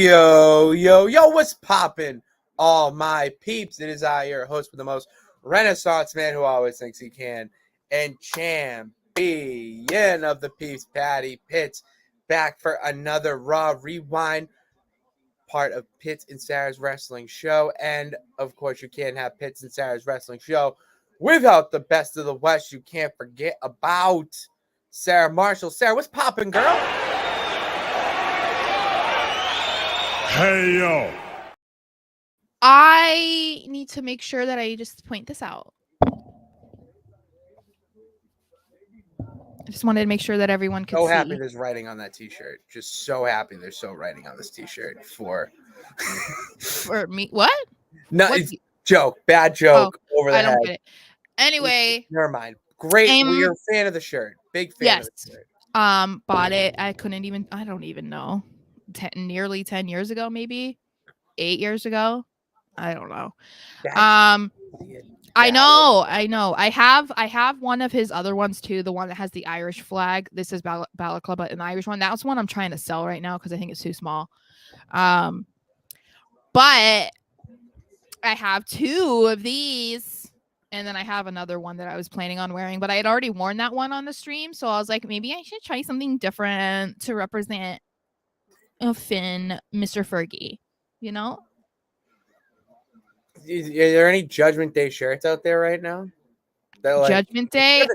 Yo, what's poppin'? All my peeps. It is I, your host with the most Renaissance man who always thinks he can. And champion of the peeps, Patty Pitts, back for another Raw Rewind, part of Pitts and Sara's wrestling show. And, of course, you can't have Pitts and Sara's wrestling show without the best of the West. You can't forget about Sara Marshall. Sara, what's poppin', girl? Hey, yo. I need to make sure that I just point this out. I just wanted to make sure that everyone could So see. happy there's writing on that t-shirt. Just so happy there's so writing on this t-shirt for For me. What? No, What? it's joke. Bad joke over the I head. don't get it. Anyway. Never mind. Great. We're a fan of the shirt. Big fan of the shirt. Bought it. I don't even know. Nearly 10 years ago, maybe 8 years ago. I don't know. I know. I have one of his other ones too. The one that has the Irish flag. This is Balor Club, but an Irish one. That's one I'm trying to sell right now because I think it's too small. But I have two of these, and then I have another one that I was planning on wearing, but I had already worn that one on the stream, so I was like, maybe I should try something different to represent Finn, Mr. Fergie, you know? Is there any Judgment Day shirts out there right now? Judgment Day?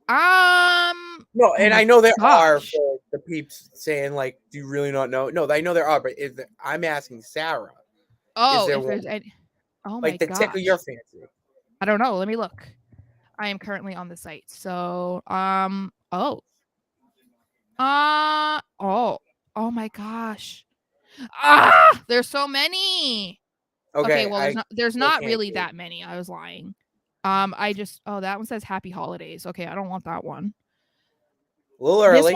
No, and I know there are for the peeps saying, like, do you really not know? No, I know there are, but I'm asking Sara. Oh, is there oh like my the tickle your fancy? I don't know. Let me look. I am currently on the site. So, oh my gosh. There's so many. Okay, well, there's not really that many. I was lying. That one says Happy Holidays. Okay, I don't want that one. A little early.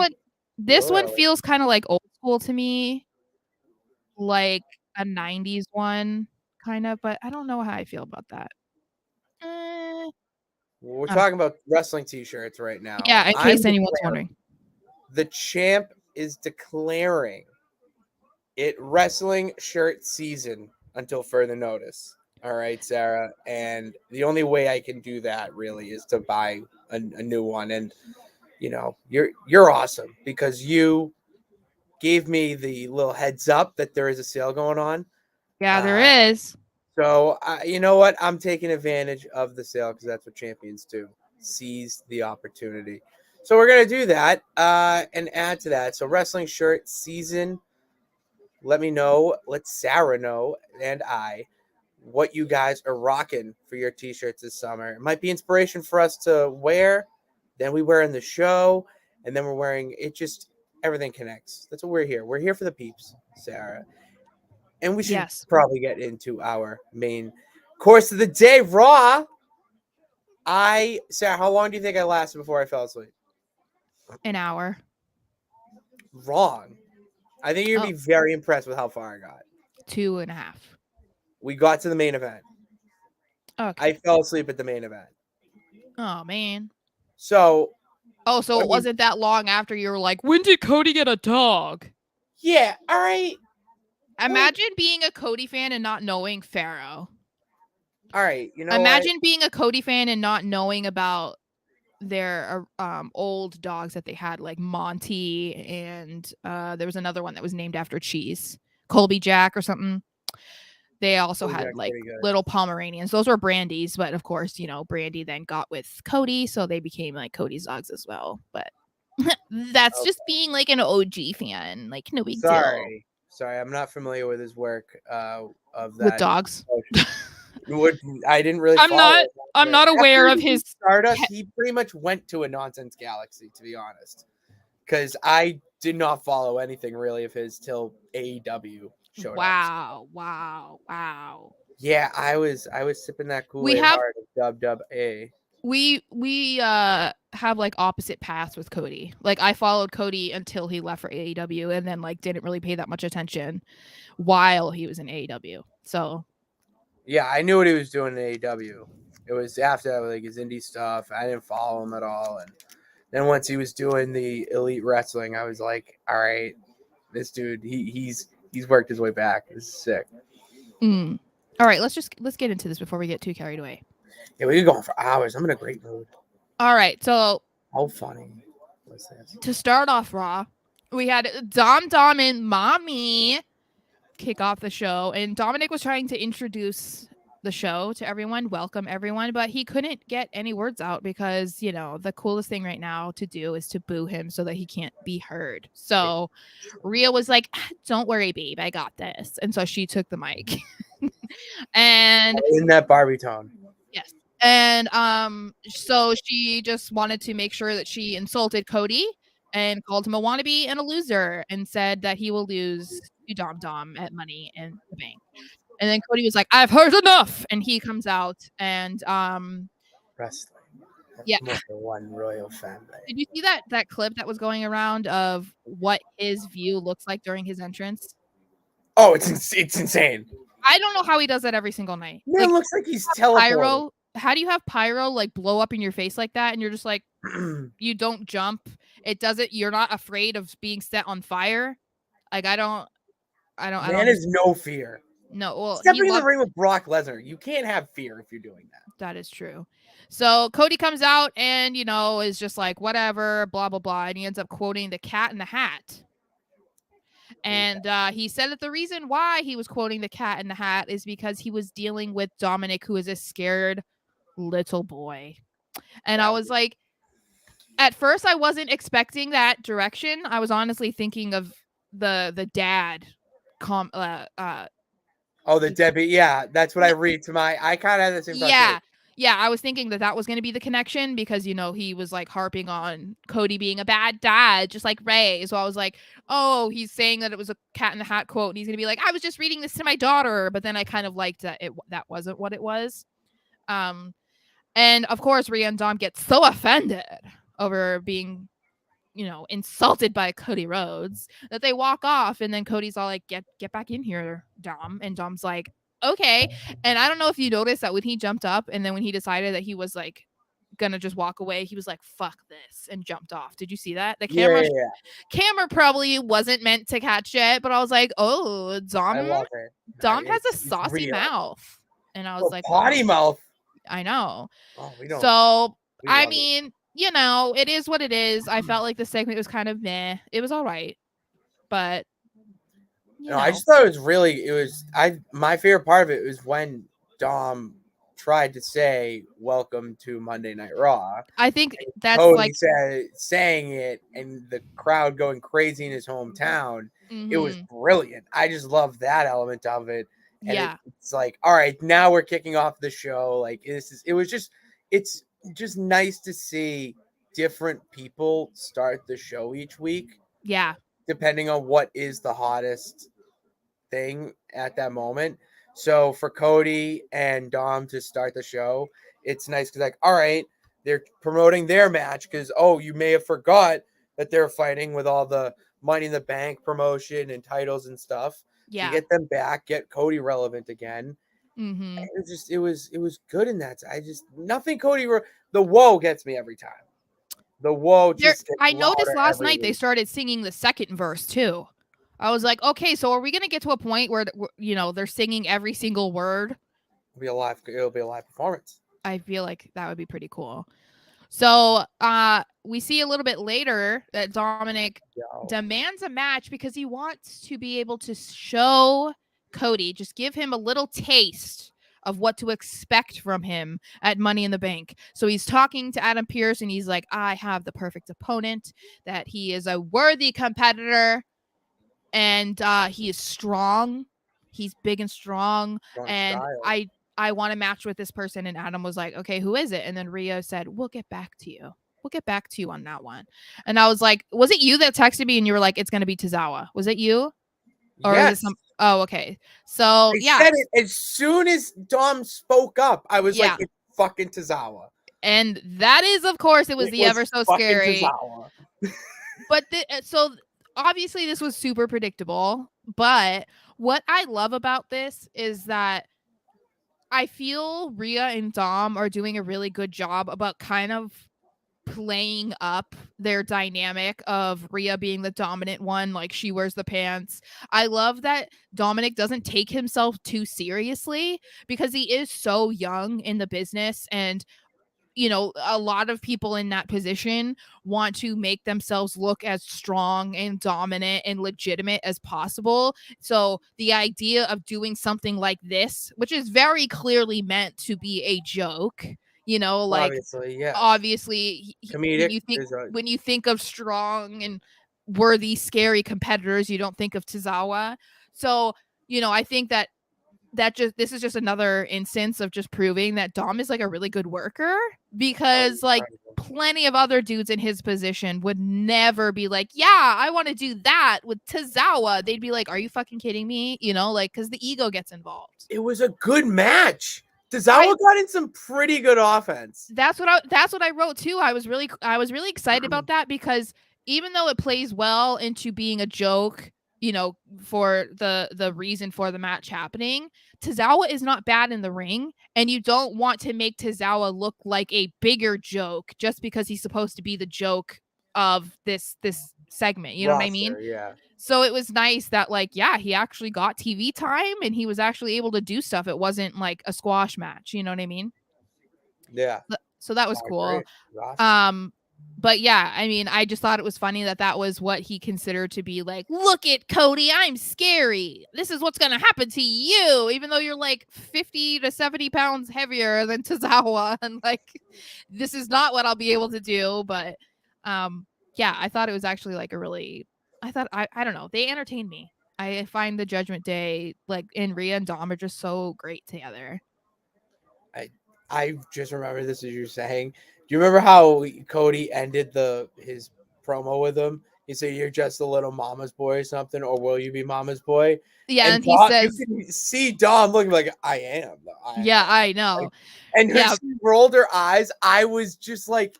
This one feels kind of like old school to me, like a 90s one, kind of, but I don't know how I feel about that. We're talking about wrestling t-shirts right now. Yeah, in case anyone's wondering. The champ is declaring it wrestling shirt season until further notice. All right, Sara. And the only way I can do that really is to buy a new one. And you know, you're awesome because you gave me the little heads up that there is a sale going on. Yeah, there is. So you know what? I'm taking advantage of the sale because that's what champions do. Seize the opportunity. So we're gonna do that and add to that. So wrestling shirt season. Let me know. Let Sara know and I what you guys are rocking for your t-shirts this summer. It might be inspiration for us to wear. Then we wear in the show, and then we're wearing it. Just everything connects. That's what we're here. We're here for the peeps, Sara. And we should probably get into our main course of the day, Raw. Sara, how long do you think I lasted before I fell asleep? An hour. Wrong. I think you'd be very impressed with how far I got. 2.5. We got to the main event. Okay. I fell asleep at the main event. Oh, man. So. So it wasn't that long after you were like, when did Cody get a dog? Yeah, all right. Imagine being a Cody fan and not knowing Pharaoh. All right, you know. Imagine being a Cody fan and not knowing about their old dogs that they had, like Monty, and there was another one that was named after cheese, Colby Jack or something. They also had like little Pomeranians. Those were Brandy's, but of course, you know, Brandy then got with Cody, so they became like Cody's dogs as well. But that's just being like an OG fan, like no big deal. Sorry, I'm not familiar with his work of that with dogs. I didn't really. I'm not aware of his Stardust. He pretty much went to a nonsense galaxy, to be honest, because I did not follow anything really of his till AEW showed up. Wow. Yeah, I was sipping that Kool-Aid hard of WWE. We have like opposite paths with Cody. Like I followed Cody until he left for AEW, and then like didn't really pay that much attention while he was in AEW. So yeah, I knew what he was doing in AEW. It was after like his indie stuff. I didn't follow him at all, and then once he was doing the Elite Wrestling, I was like, all right, this dude, he's he's worked his way back. This is sick. All right, let's get into this before we get too carried away. Yeah, we could go on for hours. I'm in a great mood. All right, so How funny was this? to start off Raw, we had Dom and Mommy kick off the show, and Dominic was trying to introduce the show to everyone, welcome everyone, but he couldn't get any words out because, you know, the coolest thing right now to do is to boo him so that he can't be heard. So Rhea was like, don't worry, babe, I got this. And so she took the mic. And in that Barbie tone. yes. And so she just wanted to make sure that she insulted Cody and called him a wannabe and a loser and said that he will lose to Dom at Money in the Bank. And then Cody was like, I've heard enough. And he comes out and Wrestling. Yeah. One royal family. Did you see that clip that was going around of what his view looks like during his entrance? Oh, it's insane. I don't know how he does that every single night. Man, looks like he's teleporting. Pyro. How do you have pyro like blow up in your face like that? And you're just like, you don't jump. It doesn't. You're not afraid of being set on fire. Like I don't. Man has no fear. No, well, stepping in the ring with Brock Lesnar, you can't have fear if you're doing that. That is true. So Cody comes out and, you know, is just like, whatever, blah, blah, blah. And he ends up quoting the Cat in the Hat. And he said that the reason why he was quoting the Cat in the Hat is because he was dealing with Dominic, who is a scared little boy. And I was like, at first I wasn't expecting that direction. I was honestly thinking of the dad the Debbie. Yeah, that's what I read to my. I kind of had the same thought. Yeah, I was thinking that was going to be the connection because, you know, he was like harping on Cody being a bad dad, just like Ray. So I was like, oh, he's saying that it was a Cat in the Hat quote. And he's going to be like, I was just reading this to my daughter. But then I kind of liked that that wasn't what it was. And of course, Rhea and Dom get so offended over being, you know, insulted by Cody Rhodes that they walk off. And then Cody's all like, get back in here, Dom. And Dom's like, okay. And I don't know if you noticed that when he jumped up and then when he decided that he was like gonna just walk away, he was like, fuck this, and jumped off. Did you see that? The camera camera probably wasn't meant to catch it, but I was like, oh, Dom has a saucy mouth. And I was like, potty mouth. I know. Oh, we don't. So I mean, you know, it is what it is. I felt like the segment was kind of meh. It was all right, but no, I just thought my favorite part of it was when Dom tried to say welcome to Monday Night Raw. I think that's Cody like saying it and the crowd going crazy in his hometown. Mm-hmm. It was brilliant. I just love that element of it. And it's like, all right, now we're kicking off the show. Like it's just nice to see different people start the show each week. Yeah. Depending on what is the hottest thing at that moment. So for Cody and Dom to start the show, it's nice because like, all right, they're promoting their match because, you may have forgot that they're fighting with all the Money in the Bank promotion and titles and stuff. Yeah. To get them back, get Cody relevant again. Mm-hmm. It was good in that. Nothing Cody. The whoa gets me every time. The whoa. I noticed last night they started singing the second verse too. I was like, okay, so are we gonna get to a point where you know they're singing every single word? It'll be a live performance. I feel like that would be pretty cool. So we see a little bit later that Dominic demands a match because he wants to be able to show Cody, just give him a little taste of what to expect from him at Money in the Bank. So he's talking to Adam Pearce and he's like, I have the perfect opponent, that he is a worthy competitor and he is strong. He's big and strong and style. I want to match with this person. And Adam was like, okay, who is it? And then Rio said, we'll get back to you. We'll get back to you on that one. And I was like, was it you that texted me and you were like, it's going to be Tozawa? Was it you? Or yes. Oh, okay. So I said it as soon as Dom spoke up. I was like, it's fucking Tozawa. And that is, of course, it was ever so scary. But so obviously this was super predictable. But what I love about this is that I feel Rhea and Dom are doing a really good job about kind of playing up their dynamic of Rhea being the dominant one, like she wears the pants. I love that Dominic doesn't take himself too seriously because he is so young in the business, and you know, a lot of people in that position want to make themselves look as strong and dominant and legitimate as possible. So the idea of doing something like this, which is very clearly meant to be a joke, you know, like Obviously, yes. obviously Comedic. when you think of strong and worthy, scary competitors, you don't think of Tozawa. So, you know, I think that this is just another instance of just proving that Dom is like a really good worker, because like plenty of other dudes in his position would never be like, yeah, I want to do that with Tozawa. They'd be like, are you fucking kidding me? You know, like, because the ego gets involved. It was a good match. Tozawa got in some pretty good offense. That's what I wrote too. I was really excited about that, because even though it plays well into being a joke, you know, for the reason for the match happening, Tozawa is not bad in the ring, and you don't want to make Tozawa look like a bigger joke just because he's supposed to be the joke of this segment. You know what I mean? Yeah. So it was nice that, like, yeah, he actually got TV time and he was actually able to do stuff. It wasn't like a squash match. You know what I mean? Yeah. So that was cool. Awesome. But yeah, I mean, I just thought it was funny that was what he considered to be like, look at Cody, I'm scary. This is what's going to happen to you, even though you're like 50 to 70 pounds heavier than Tozawa. And like, this is not what I'll be able to do. But yeah, I thought it was actually like I don't know. They entertained me. I find the Judgment Day, like, in Rhea and Dom are just so great together. I just remember this as you're saying. Do you remember how Cody ended his promo with him? He said, "You're just a little mama's boy or something, or will you be mama's boy?" Yeah, and Dom, he says, "You can see Dom looking like I am." I know. Like, and she rolled her eyes. I was just like,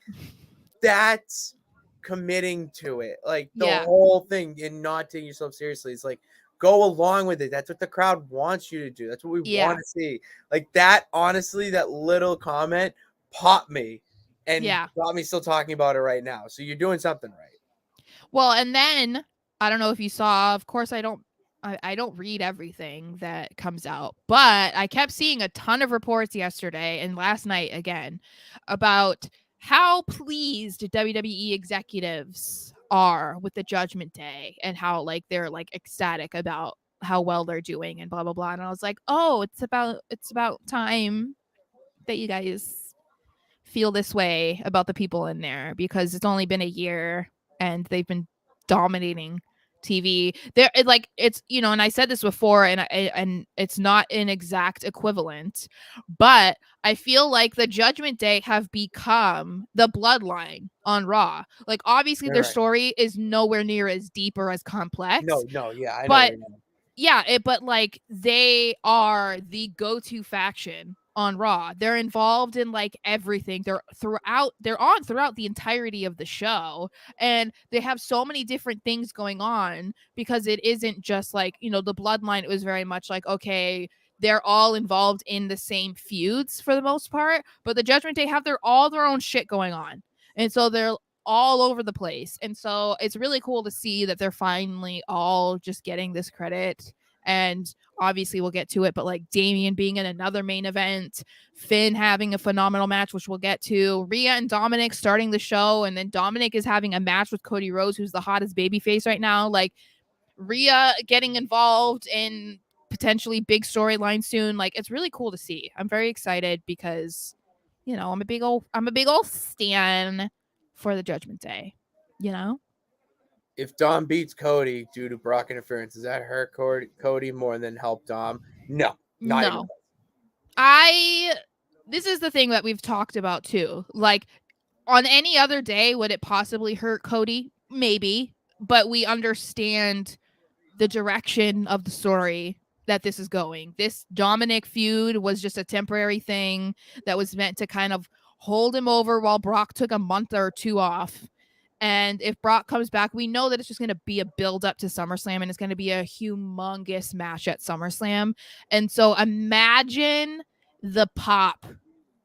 "That's committing to it." Like the whole thing and not taking yourself seriously. It's like, go along with it. That's what the crowd wants you to do. That's what we want to see. Like that, honestly, that little comment popped me and got me still talking about it right now. So you're doing something right. Well, and then I don't know if you saw, of course I don't read everything that comes out, but I kept seeing a ton of reports yesterday and last night again about how pleased WWE executives are with the Judgment Day and how like they're like ecstatic about how well they're doing and blah blah blah. And I was like, oh, it's about time that you guys feel this way about the people in there, because it's only been a year and they've been dominating TV. There, it's you know, and I said this before, and it's not an exact equivalent, but I feel like the Judgment Day have become the Bloodline on Raw. Like obviously their story is nowhere near as deep or as complex. No, yeah, I but know. Yeah, but like they are the go-to faction on Raw. They're involved in like everything. They're on throughout the entirety of the show, and they have so many different things going on, because it isn't just like, you know, the Bloodline. It was very much like, okay, they're all involved in the same feuds for the most part, but the Judgment Day have all their own shit going on. And so they're all over the place. And so it's really cool to see that they're finally all just getting this credit. And obviously we'll get to it, but like Damian being in another main event, Finn having a phenomenal match, which we'll get to, Rhea and Dominic starting the show, and then Dominic is having a match with Cody Rhodes, who's the hottest babyface right now. Like Rhea getting involved in potentially big storyline soon. Like it's really cool to see. I'm very excited because, you know, I'm a big old stan for the Judgment Day, you know? If Dom beats Cody due to Brock interference, does that hurt Cody more than help Dom? No, not even. This is the thing that we've talked about too. Like on any other day, would it possibly hurt Cody? Maybe, but we understand the direction of the story that this is going. This Dominic feud was just a temporary thing that was meant to kind of hold him over while Brock took a month or two off. And if Brock comes back, we know that it's just going to be a build up to SummerSlam, and it's going to be a humongous match at SummerSlam. And so imagine the pop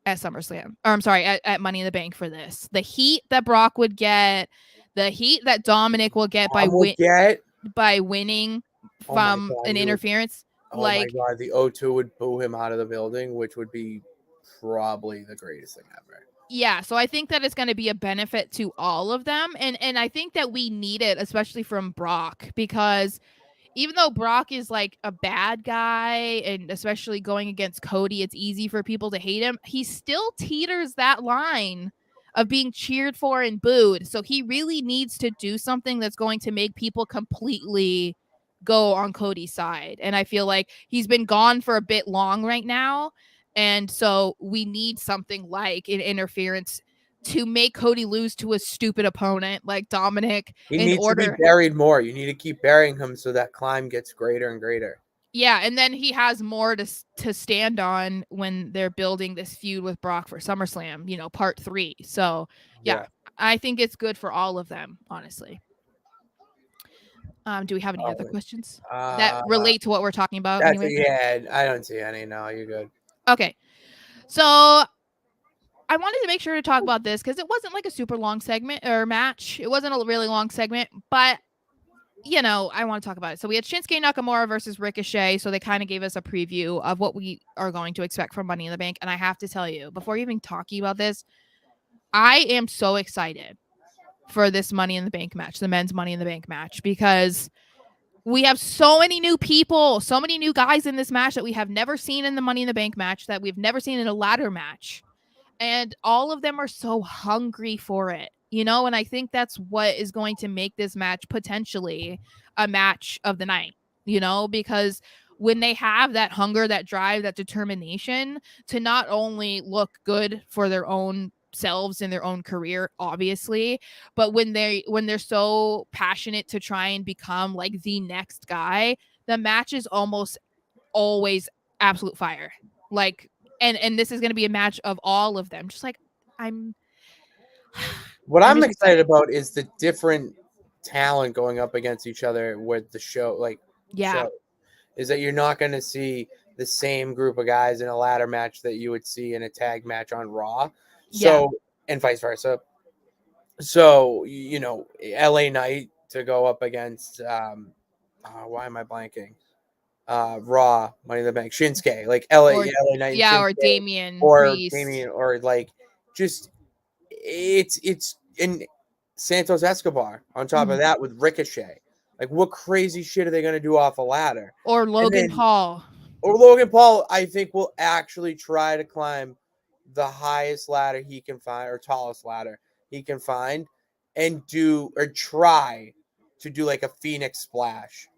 at SummerSlam. Or I'm sorry, at Money in the Bank for this. The heat that Brock would get, the heat that Dominic will get by winning Oh my from God, an interference. oh my Like, God, the O2 would boo him out of the building, which would be probably the greatest thing ever. yeah, so I think that it's going to be a benefit to all of them, and I think that we need it, especially from Brock, because even though Brock is like a bad guy, and especially going against Cody, it's easy for people to hate him. He still teeters that line of being cheered for and booed. So he really needs to do something that's going to make people completely go on Cody's side. And I feel like he's been gone for a bit long right now. And so we need something like an interference to make Cody lose to a stupid opponent like Dominic He in needs to be order. buried more. You need to keep burying him so that climb gets greater and greater. Yeah, and then he has more to stand on when they're building this feud with Brock for SummerSlam, part 3. So, yeah, I think it's good for all of them, honestly. Do we have any other questions that relate to what we're talking about anyway? Yeah, I don't see any. No, you're good. Okay. So, I wanted to make sure to talk about this because it wasn't like a super long segment or match. It wasn't a really long segment, but I want to talk about it. So we had Shinsuke Nakamura versus Ricochet. So they kind of gave us a preview of what we are going to expect from Money in the Bank. And I have to tell you, before even talking about this, I am so excited for this Money in the Bank match, the men's Money in the Bank match, because we have so many new people, so many new guys in this match that we have never seen in the Money in the Bank match, that we've never seen in a ladder match. And all of them are so hungry for it, and I think that's what is going to make this match potentially a match of the night, because when they have that hunger, that drive, that determination to not only look good for their own selves in their own career, obviously, but when they're so passionate to try and become like the next guy, the match is almost always absolute fire. Like, and this is going to be a match of all of them. Just like What I'm just excited about is the different talent going up against each other with the show. Is that you're not going to see the same group of guys in a ladder match that you would see in a tag match on Raw. So, and vice versa. So, LA Knight to go up against, why am I blanking? Raw, Money in the Bank, Shinsuke, like LA Knight, and Shinsuke, or Damian or Priest, Damian, or like just it's in Santos Escobar on top of that with Ricochet. Like, what crazy shit are they going to do off a ladder? Or Logan Paul. Or Logan Paul, I think, will actually try to climb the highest ladder he can find, or tallest ladder he can find, and try to do like a Phoenix splash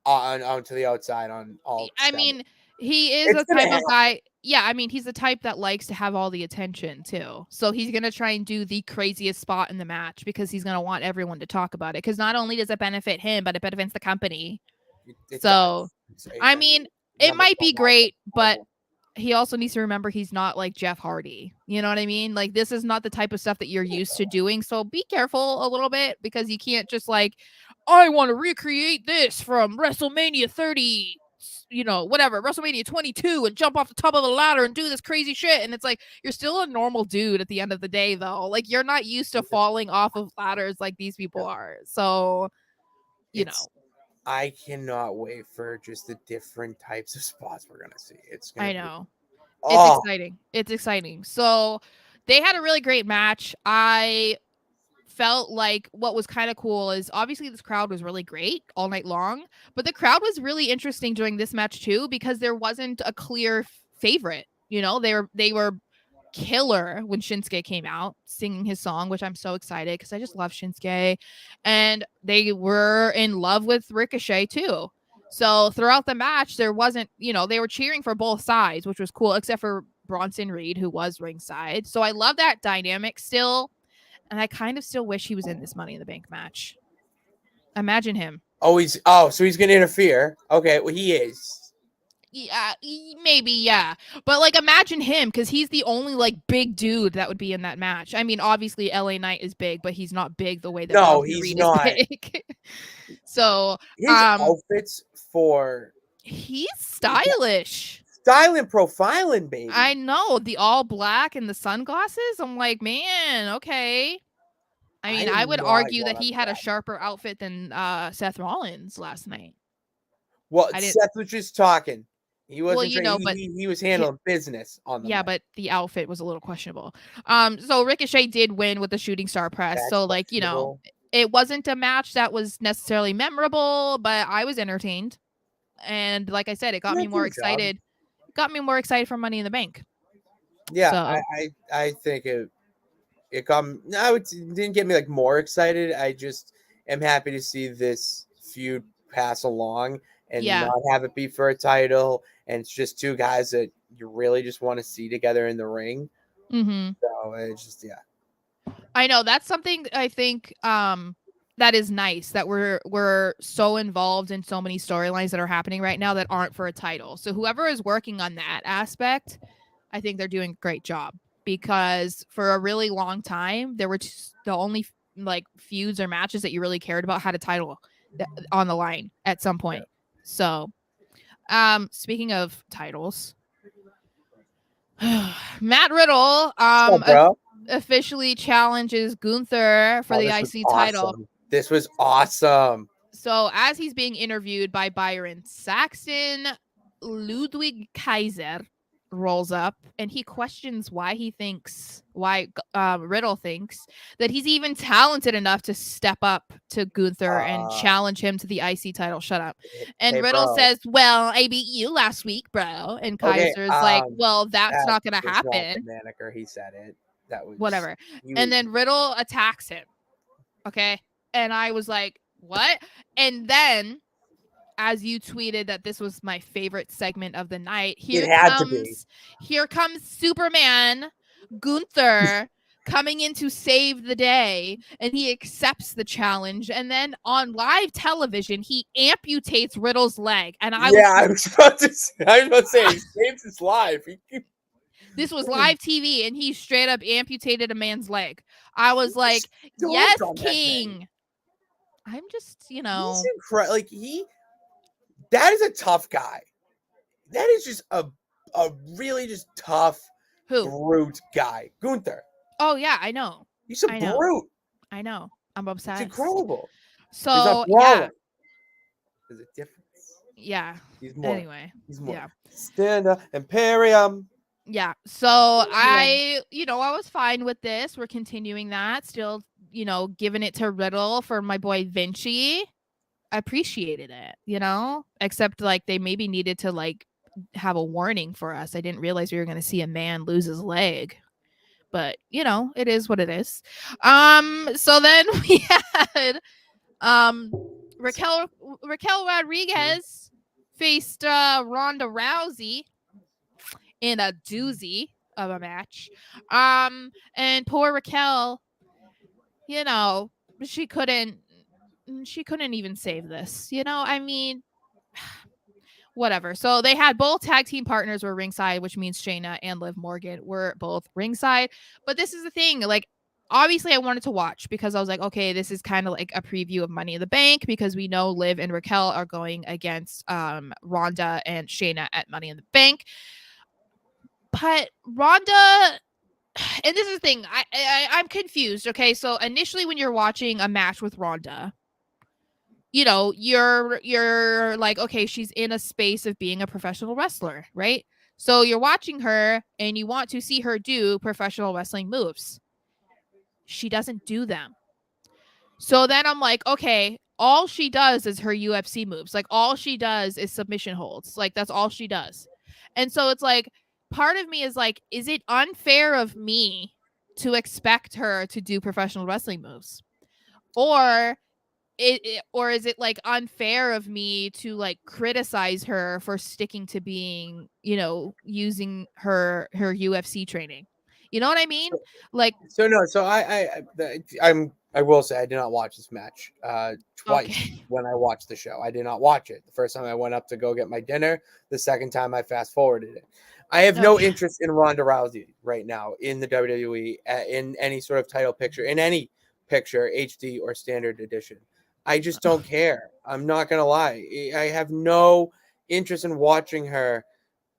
onto the outside on all. I mean, he is a type of guy. Yeah, I mean, he's the type that likes to have all the attention too. So he's going to try and do the craziest spot in the match because he's going to want everyone to talk about it. Because not only does it benefit him, but it benefits the company. I mean, it might be great, but he also needs to remember he's not like Jeff Hardy. You know what I mean? Like, this is not the type of stuff that you're used to doing. So be careful a little bit, because you can't just like, I want to recreate this from WrestleMania 30, whatever, WrestleMania 22, and jump off the top of the ladder and do this crazy shit. And it's like, you're still a normal dude at the end of the day, though. Like, you're not used to falling off of ladders like these people are. So, I cannot wait for just the different types of spots we're going to see. It's exciting. It's exciting. So they had a really great match. I felt like what was kind of cool is obviously this crowd was really great all night long, but the crowd was really interesting during this match too, because there wasn't a clear favorite. They were killer when Shinsuke came out singing his song, which I'm so excited because I just love Shinsuke, and they were in love with Ricochet too. So throughout the match, there wasn't, they were cheering for both sides, which was cool, except for Bronson Reed, who was ringside. So I love that dynamic still. And I kind of still wish he was in this Money in the Bank match. Imagine him. So he's going to interfere. Okay, well, he is. Yeah, maybe, yeah. But, like, imagine him, because he's the only, like, big dude that would be in that match. I mean, obviously, LA Knight is big, but he's not big the way that Bronson Reed is big. So, his outfits for... He's stylish. styling, profiling, baby. I know, the all black and the sunglasses. I'm like, man, okay. I mean, I am would not argue that going up he to had a that. sharper outfit than Seth Rollins last night. Well, I didn't. Seth was just talking. He Well, wasn't you trying. know, but He was handling business on the yeah, mic. but the outfit was a little questionable. So Ricochet did win with the shooting star press. That's So like, you know, questionable. it wasn't a match that was necessarily memorable, but I was entertained. And like I said, it got Yeah, me did more a job. excited. Got me more excited for Money in the Bank. Yeah, So I think it got no, it didn't get me like more excited. I just am happy to see this feud pass along and yeah. not have it be for a title. And it's just two guys that you really just want to see together in the ring. Mm-hmm. So it's just I know that's something I think that is nice that we're so involved in so many storylines that are happening right now that aren't for a title. So whoever is working on that aspect, I think they're doing a great job because for a really long time there were the only like feuds or matches that you really cared about had a title on the line at some point. So speaking of titles, Matt Riddle What's up, bro? officially challenges Gunther for Oh, the this was IC title. awesome. This was awesome. So as he's being interviewed by Byron Saxton, Ludwig Kaiser rolls up and he questions why Riddle thinks that he's even talented enough to step up to Gunther and challenge him to the IC title. Shut up. And Hey, Riddle bro. says, well, I beat you last week, bro. And Okay, Kaiser's like, well, that's not going to was not happen. the manager. He said it. That was Whatever. And then Riddle attacks him. Okay. And I was like, what? And then, as you tweeted that this was my favorite segment of the night, here comes Superman Gunther coming in to save the day, and he accepts the challenge. And then on live television, he amputates Riddle's leg. And I was about to say he saves his life. This was live TV, and he straight up amputated a man's leg. I was like, yes, King. I'm just, he's incredible. Like that is a tough guy. That is just a really just tough, brute guy. Gunther. Oh yeah, I know. He's a brute. I know. I'm obsessed. It's incredible. So yeah. There's a difference. Yeah. He's more. Anyway. He's more. Yeah. Stand Imperium. Yeah. So I was fine with this. We're continuing that. Still, giving it to Riddle for my boy Vinci. I appreciated it, except like they maybe needed to like have a warning for us. I didn't realize we were going to see a man lose his leg, but it is what it is. So then we had Raquel Rodriguez faced Ronda Rousey in a doozy of a match. And poor Raquel, she couldn't even save this. I mean, whatever. So they had both tag team partners were ringside, which means Shayna and Liv Morgan were both ringside. But this is the thing, like, obviously I wanted to watch because I was like, okay, this is kind of like a preview of Money in the Bank because we know Liv and Raquel are going against Ronda and Shayna at Money in the Bank. But Ronda, and this is the thing, I'm confused. Okay, so initially when you're watching a match with Ronda, you're like, okay, she's in a space of being a professional wrestler, right? So you're watching her and you want to see her do professional wrestling moves. She doesn't do them. So then I'm like, okay, all she does is her UFC moves. Like all she does is submission holds. Like that's all she does. And so it's like, part of me is like, is it unfair of me to expect her to do professional wrestling moves? Or is it like unfair of me to like criticize her for sticking to being, using her UFC training? You know what I mean? Like, so no, so I will say I did not watch this match twice when I watched the show. I did not watch it. The first time I went up to go get my dinner. The second time I fast forwarded it. I have no interest in Ronda Rousey right now in the WWE in any sort of title picture, in any picture, HD or standard edition. I just don't care. I'm not going to lie. I have no interest in watching her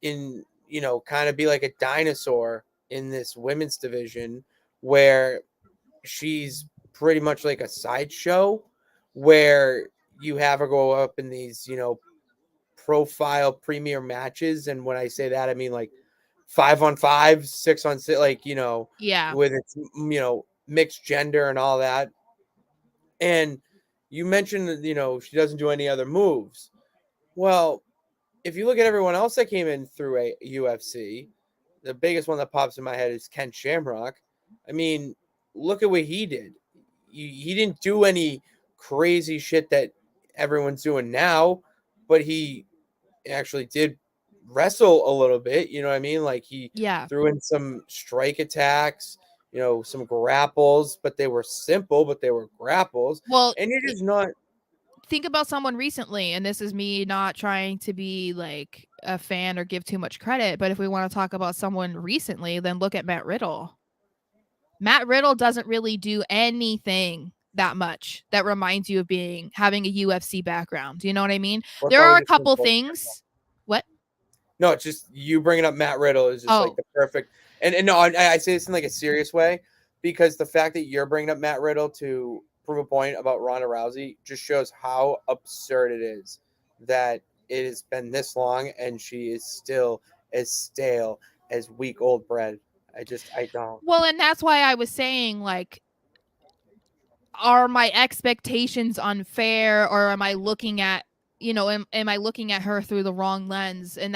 kind of be like a dinosaur in this women's division where she's pretty much like a sideshow where you have her go up in these, profile premier matches. And when I say that, I mean like 5-on-5, 6-on-6, like, Yeah. with its, mixed gender and all that. And you mentioned that, she doesn't do any other moves. Well, if you look at everyone else that came in through a UFC, the biggest one that pops in my head is Ken Shamrock. I mean, look at what he did. He didn't do any crazy shit that everyone's doing now, but he actually did wrestle a little bit. You know what I mean? Like he Yeah. threw in some strike attacks, some grapples, but they were simple, but they were grapples. Well, And you're just not. think about someone recently, and this is me not trying to be like a fan or give too much credit, but if we want to talk about someone recently, then look at Matt Riddle. Matt Riddle doesn't really do anything that much that reminds you of having a UFC background. Do you know what I mean? We're There are probably a just couple simple. things. What? No, it's just you bringing up Matt Riddle is just like Oh, the perfect. And no, I say this in like a serious way because the fact that you're bringing up Matt Riddle to prove a point about Ronda Rousey just shows how absurd it is that it has been this long and she is still as stale as week old bread. I don't. well, and that's why I was saying, like, are my expectations unfair, or am I looking at, am I looking at her through the wrong lens? And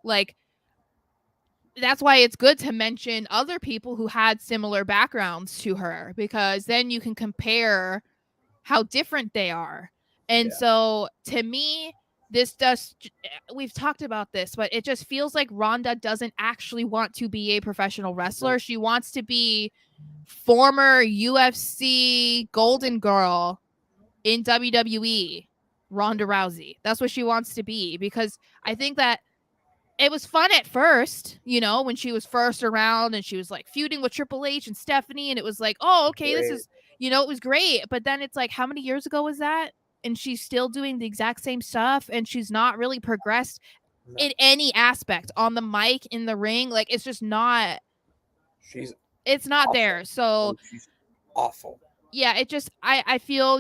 like, that's why it's good to mention other people who had similar backgrounds to her, because then you can compare how different they are. And Yeah. so to me, we've talked about this, but it just feels like Ronda doesn't actually want to be a professional wrestler. She wants to be former UFC Golden Girl in WWE, Ronda Rousey. That's what she wants to be, because I think that it was fun at first, when she was first around and she was like feuding with Triple H and Stephanie, and it was like, oh, okay, this Great. is, it was great. But then it's like, how many years ago was that? And she's still doing the exact same stuff, and she's not really progressed No, in any aspect on the mic, in the ring. Like, it's just not, she's it's not awful. there. So She's awful. yeah, it just, I feel,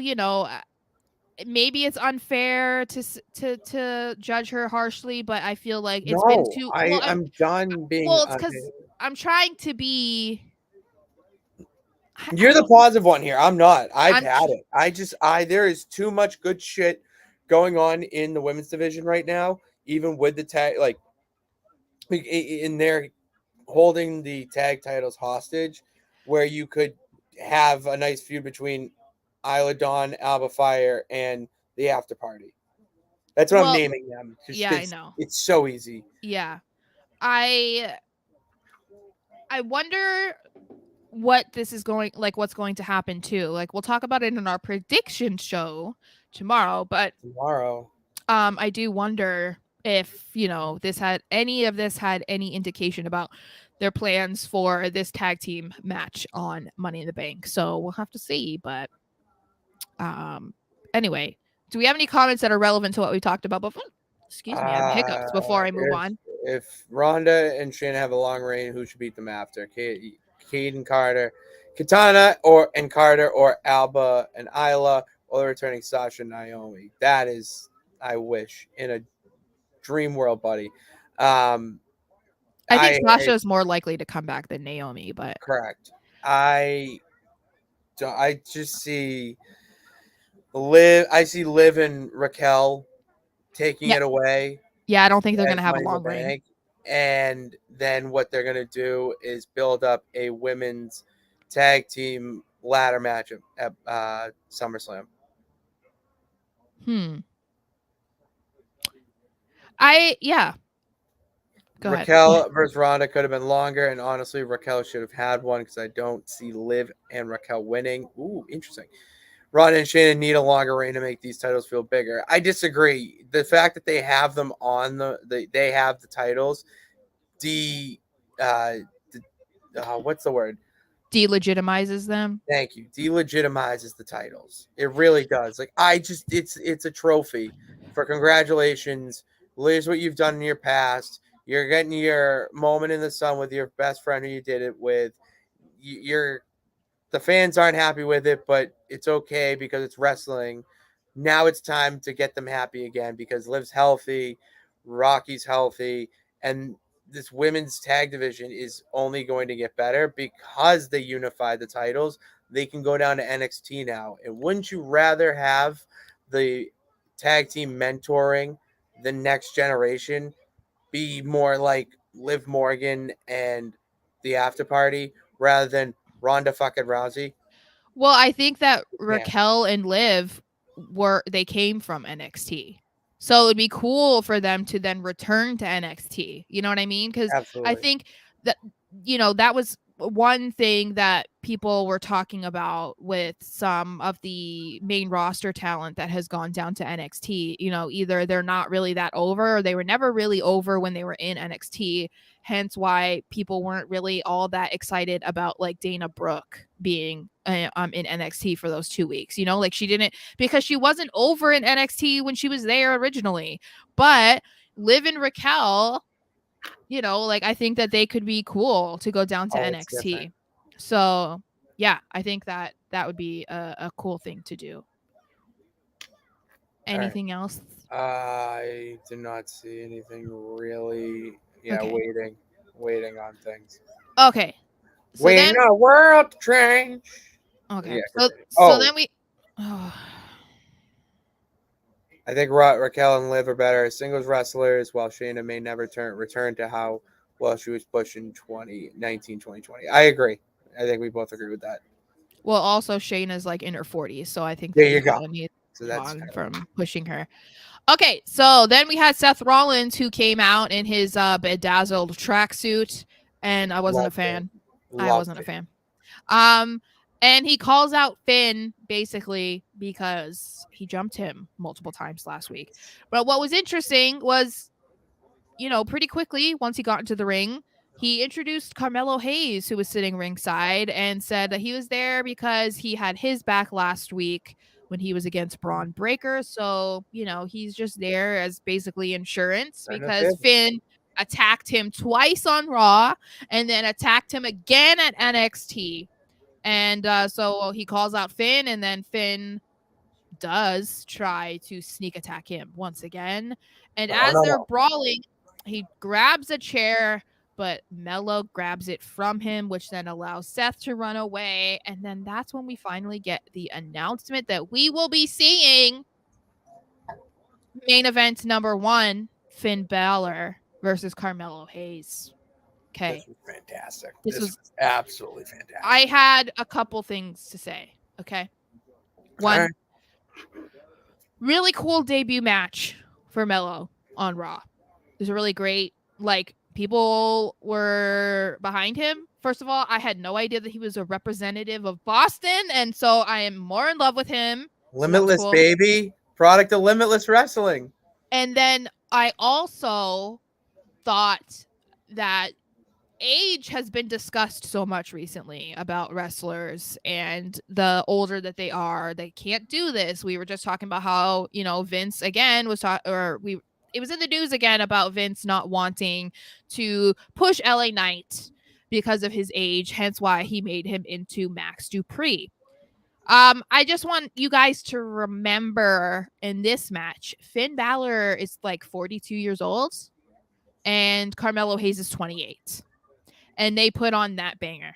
maybe it's unfair to judge her harshly, but I feel like it's been No, too well. I'm done being. Well, it's because I'm trying to be. You're the positive one here. I'm not. I've I'm had it. There is too much good shit going on in the women's division right now, even with the tag, like in there holding the tag titles hostage, where you could have a nice feud between Isla Dawn, Alba Fire, and the After Party. That's what I'm well, naming them. Just yeah, I because know. it's so easy. Yeah, I wonder what this is going like. What's going to happen too? Like, we'll talk about it in our prediction show tomorrow, but Tomorrow. I do wonder if this had any indication about their plans for this tag team match on Money in the Bank. So we'll have to see. But anyway, do we have any comments that are relevant to what we talked about before? Excuse me, I have hiccups before I move on. If Ronda and Shayna have a long reign, who should beat them after? Caden Carter, Katana, and Carter, or Alba and Isla, or the returning Sasha and Naomi. That is, I wish, in a dream world, buddy. I think Sasha is more likely to come back than Naomi, but correct. I just see Liv. I see Liv and Raquel taking yeah, it away. yeah, I don't think they're As gonna have a Money in the long reign. Bank. And then what they're going to do is build up a women's tag team ladder match at SummerSlam. Yeah. Go Raquel ahead. versus Ronda could have been longer, and honestly, Raquel should have had one because I don't see Liv and Raquel winning. Ooh, interesting. Ronda and Shayna need a longer reign to make these titles feel bigger. I disagree. The fact that they have them on they have the titles, what's the word? Delegitimizes them. Thank you. Delegitimizes the titles. It really does. Like it's a trophy for congratulations. Here's what you've done in your past. You're getting your moment in the sun with your best friend who you did it with. You're the fans aren't happy with it, but it's okay because it's wrestling. Now it's time to get them happy again because Liv's healthy, Rocky's healthy, and this women's tag division is only going to get better because they unified the titles. They can go down to NXT now. And wouldn't you rather have the tag team mentoring the next generation be more like Liv Morgan and the After Party rather than Ronda fucking Rousey? Well, I think that Yeah, Raquel and Liv they came from NXT. So it'd be cool for them to then return to NXT. You know what I mean? Cuz I absolutely. think that that was one thing that people were talking about with some of the main roster talent that has gone down to NXT. Either they're not really that over or they were never really over when they were in NXT, hence why people weren't really all that excited about like Dana Brooke being in NXT for those 2 weeks. Like she didn't, because she wasn't over in NXT when she was there originally. But Liv and Raquel, like I think that they could be cool to go down to Oh, it's different. NXT. So yeah, I think that that would be a cool thing to do. All right. Anything else? I do not see anything really. Yeah, Okay. waiting on things. Okay. So Waiting then, on the world to change. okay. Yeah, So continue. so Oh, then we. Oh, I think Raquel and Liv are better as singles wrestlers, while Shayna may never return to how well she was pushing 2019, 2020. I agree. I think we both agree with that. well, also Shayna's like in her 40s, so I think There that you they go. kind of need So to move that's on fair. from pushing her. Okay, so then we had Seth Rollins who came out in his bedazzled tracksuit, and I wasn't a Loved it. fan. I Loved wasn't a it. fan. Um, and he calls out Finn basically because he jumped him multiple times last week. But what was interesting was, pretty quickly once he got into the ring, he introduced Carmelo Hayes, who was sitting ringside, and said that he was there because he had his back last week when he was against Braun Breaker. So, he's just there as basically insurance Kind of because fib. Finn attacked him twice on Raw and then attacked him again at NXT. And so he calls out Finn, and then Finn does try to sneak attack him once again. And No, as no, they're no. brawling, he grabs a chair, but Mello grabs it from him, which then allows Seth to run away. And then that's when we finally get the announcement that we will be seeing main event number 1, Finn Balor versus Carmelo Hayes. This Okay. was fantastic. This This was, was absolutely I fantastic. had a couple things to say. Okay. All One, right. really cool debut match for Mello on Raw. It was really great. Like, people were behind him. First of all, I had no idea that he was a representative of Boston, and so I am more in love with him. So that was Limitless, cool. baby. Product of Limitless Wrestling. And then I also thought that age has been discussed so much recently about wrestlers, and the older that they are, they can't do this. We were just talking about how, Vince again was it was in the news again about Vince not wanting to push LA Knight because of his age, hence why he made him into Max Dupree. I just want you guys to remember in this match, Finn Balor is like 42 years old and Carmelo Hayes is 28, and they put on that banger.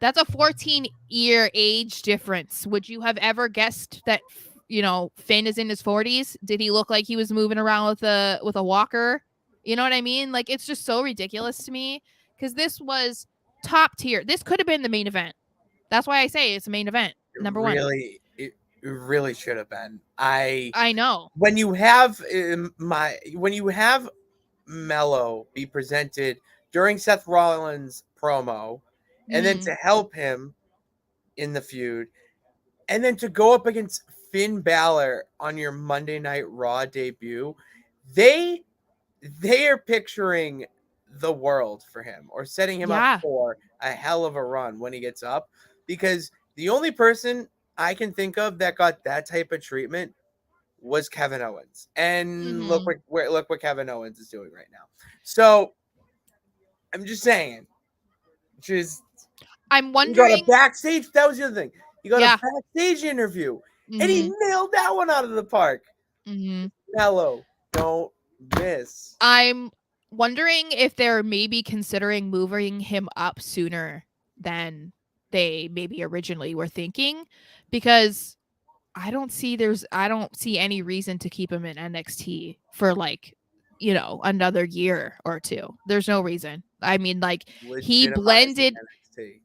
That's a 14-year age difference. Would you have ever guessed that Finn is in his 40s? Did he look like he was moving around with a walker? You know what I mean? Like, it's just so ridiculous to me because this was top tier. This could have been the main event. That's why I say it's a main event. Number 1. It really should have been. I I know. when you have when you have Mello be presented during Seth Rollins promo, and then Mm, to help him in the feud, and then to go up against Finn Balor on your Monday Night Raw debut, they they are picturing the world for him or setting him up yeah. for a hell of a run when he gets up, because the only person I can think of that got that type of treatment was Kevin Owens, and Mhm. look what Kevin Owens is doing right now. So I'm just saying, just I'm you got a wondering. backstage. That was the other thing. You got Yeah. a backstage interview, and he Mhm. nailed that one out of the park. Mhm. Mellow, don't miss. I'm wondering if they're maybe considering moving him up sooner than they maybe originally were thinking, because I don't see any reason to keep him in NXT for like, another year or two. There's no reason. I mean, like, he Legitimizing blended. NXT.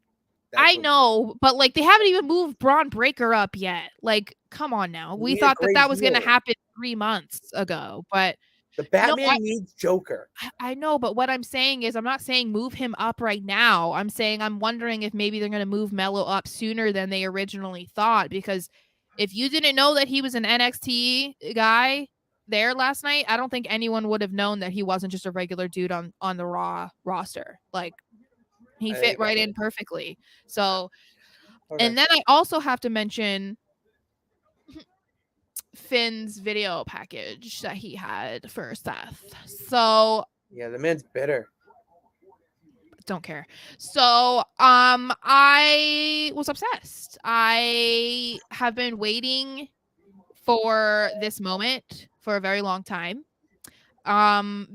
That's I what know, but like they haven't even moved Braun Breaker up yet. Like, come on now. We be a thought that great that was going to heel. happen 3 months ago, but The no, Batman needs Joker. I know, but what I'm saying is I'm not saying move him up right now. I'm saying I'm wondering if maybe they're going to move Mello up sooner than they originally thought, because if you didn't know that he was an NXT guy there last night, I don't think anyone would have known that he wasn't just a regular dude on the Raw roster. Like, he fit right in perfectly. So, Okay. and then I also have to mention Finn's video package that he had for Seth. So, Yeah, the man's bitter. don't care. So, I was obsessed. I have been waiting for this moment for a very long time.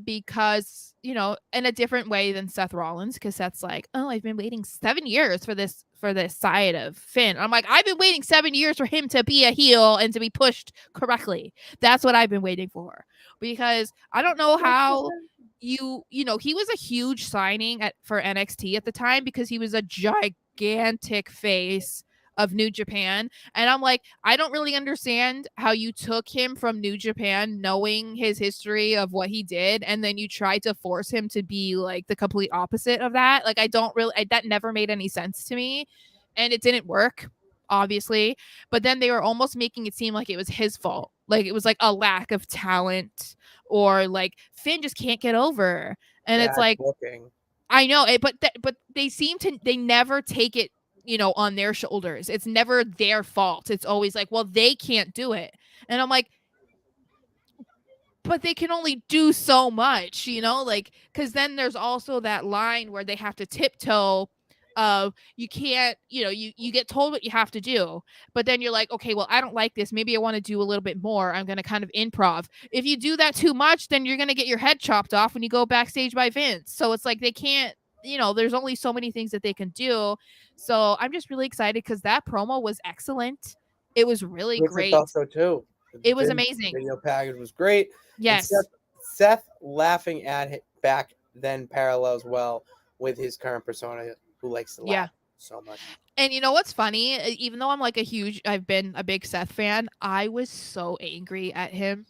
Because, in a different way than Seth Rollins, because Seth's like, oh, I've been waiting 7 years for this side of Finn. I'm like, I've been waiting 7 years for him to be a heel and to be pushed correctly. That's what I've been waiting for, because I don't know how he was a huge signing for NXT at the time, because he was a gigantic face of New Japan. And I'm like, I don't really understand how you took him from New Japan knowing his history of what he did, and then you tried to force him to be like the complete opposite of that. Like, that never made any sense to me, and it didn't work, obviously. But then they were almost making it seem like it was his fault. Like, it was like a lack of talent, or like Finn just can't get over. And it's Bad like, booking. I know it, but they never take it, on their shoulders. It's never their fault. It's always like, well, they can't do it. And I'm like, but they can only do so much, like, because then there's also that line where they have to tiptoe of, you can't, you get told what you have to do, but then you're like, okay, well, I don't like this, maybe I want to do a little bit more, I'm going to kind of improv. If you do that too much, then you're going to get your head chopped off when you go backstage by Vince. So it's like they can't, there's only so many things that they can do. So I'm just really excited, because that promo was excellent. It was really Richard great. thought so too. It was Vince amazing. video package was great. And Yes. Seth laughing at it back then parallels well with his current persona, who likes to Yeah. laugh so much. And you know what's funny? Even though I've been a big Seth fan, I was so angry at him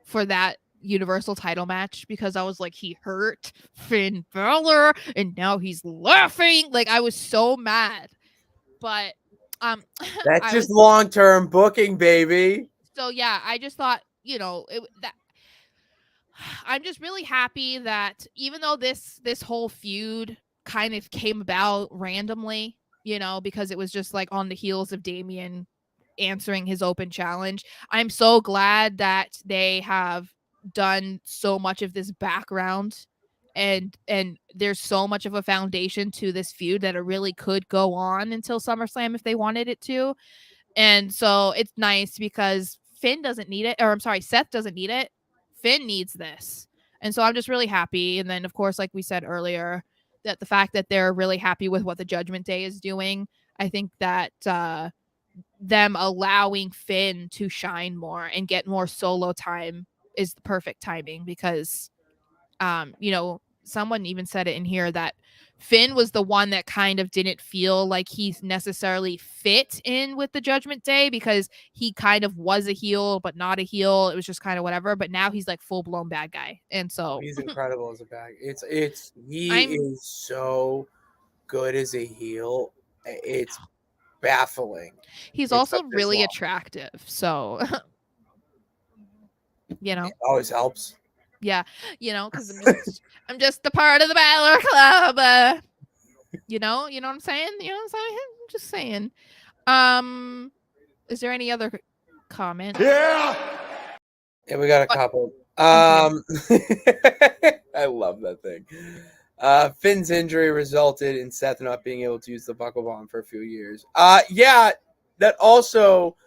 for that Universal title match, because I was like, he hurt Finn Balor and now he's laughing. Like, I was so mad. But That's I just was long-term booking, baby. so yeah, I just thought, that I'm just really happy that even though this whole feud kind of came about randomly, because it was just like on the heels of Damian answering his open challenge, I'm so glad that they have done so much of this background, and there's so much of a foundation to this feud that it really could go on until SummerSlam if they wanted it to. And so it's nice, because Finn doesn't need it, or I'm sorry, Seth doesn't need it. Finn needs this. And so I'm just really happy. And then, of course, like we said earlier, that the fact that they're really happy with what the Judgment Day is doing, I think that them allowing Finn to shine more and get more solo time is the perfect timing, because someone even said it in here that Finn was the one that kind of didn't feel like he necessarily fit in with the Judgment Day, because he kind of was a heel but not a heel. It was just kind of whatever, but now he's like full blown bad guy. And so He's incredible as a bag. He I'm is so good as a heel. It's baffling. he's It also took this really long. attractive. So It always helps. yeah, because I'm just a part of the Balor Club. You know what I'm saying? You know what I'm saying? I'm just saying. Is there any other comment? Yeah. Yeah, we got a But- couple. Okay. I love that thing. Finn's injury resulted in Seth not being able to use the buckle bomb for a few years. Yeah, that also,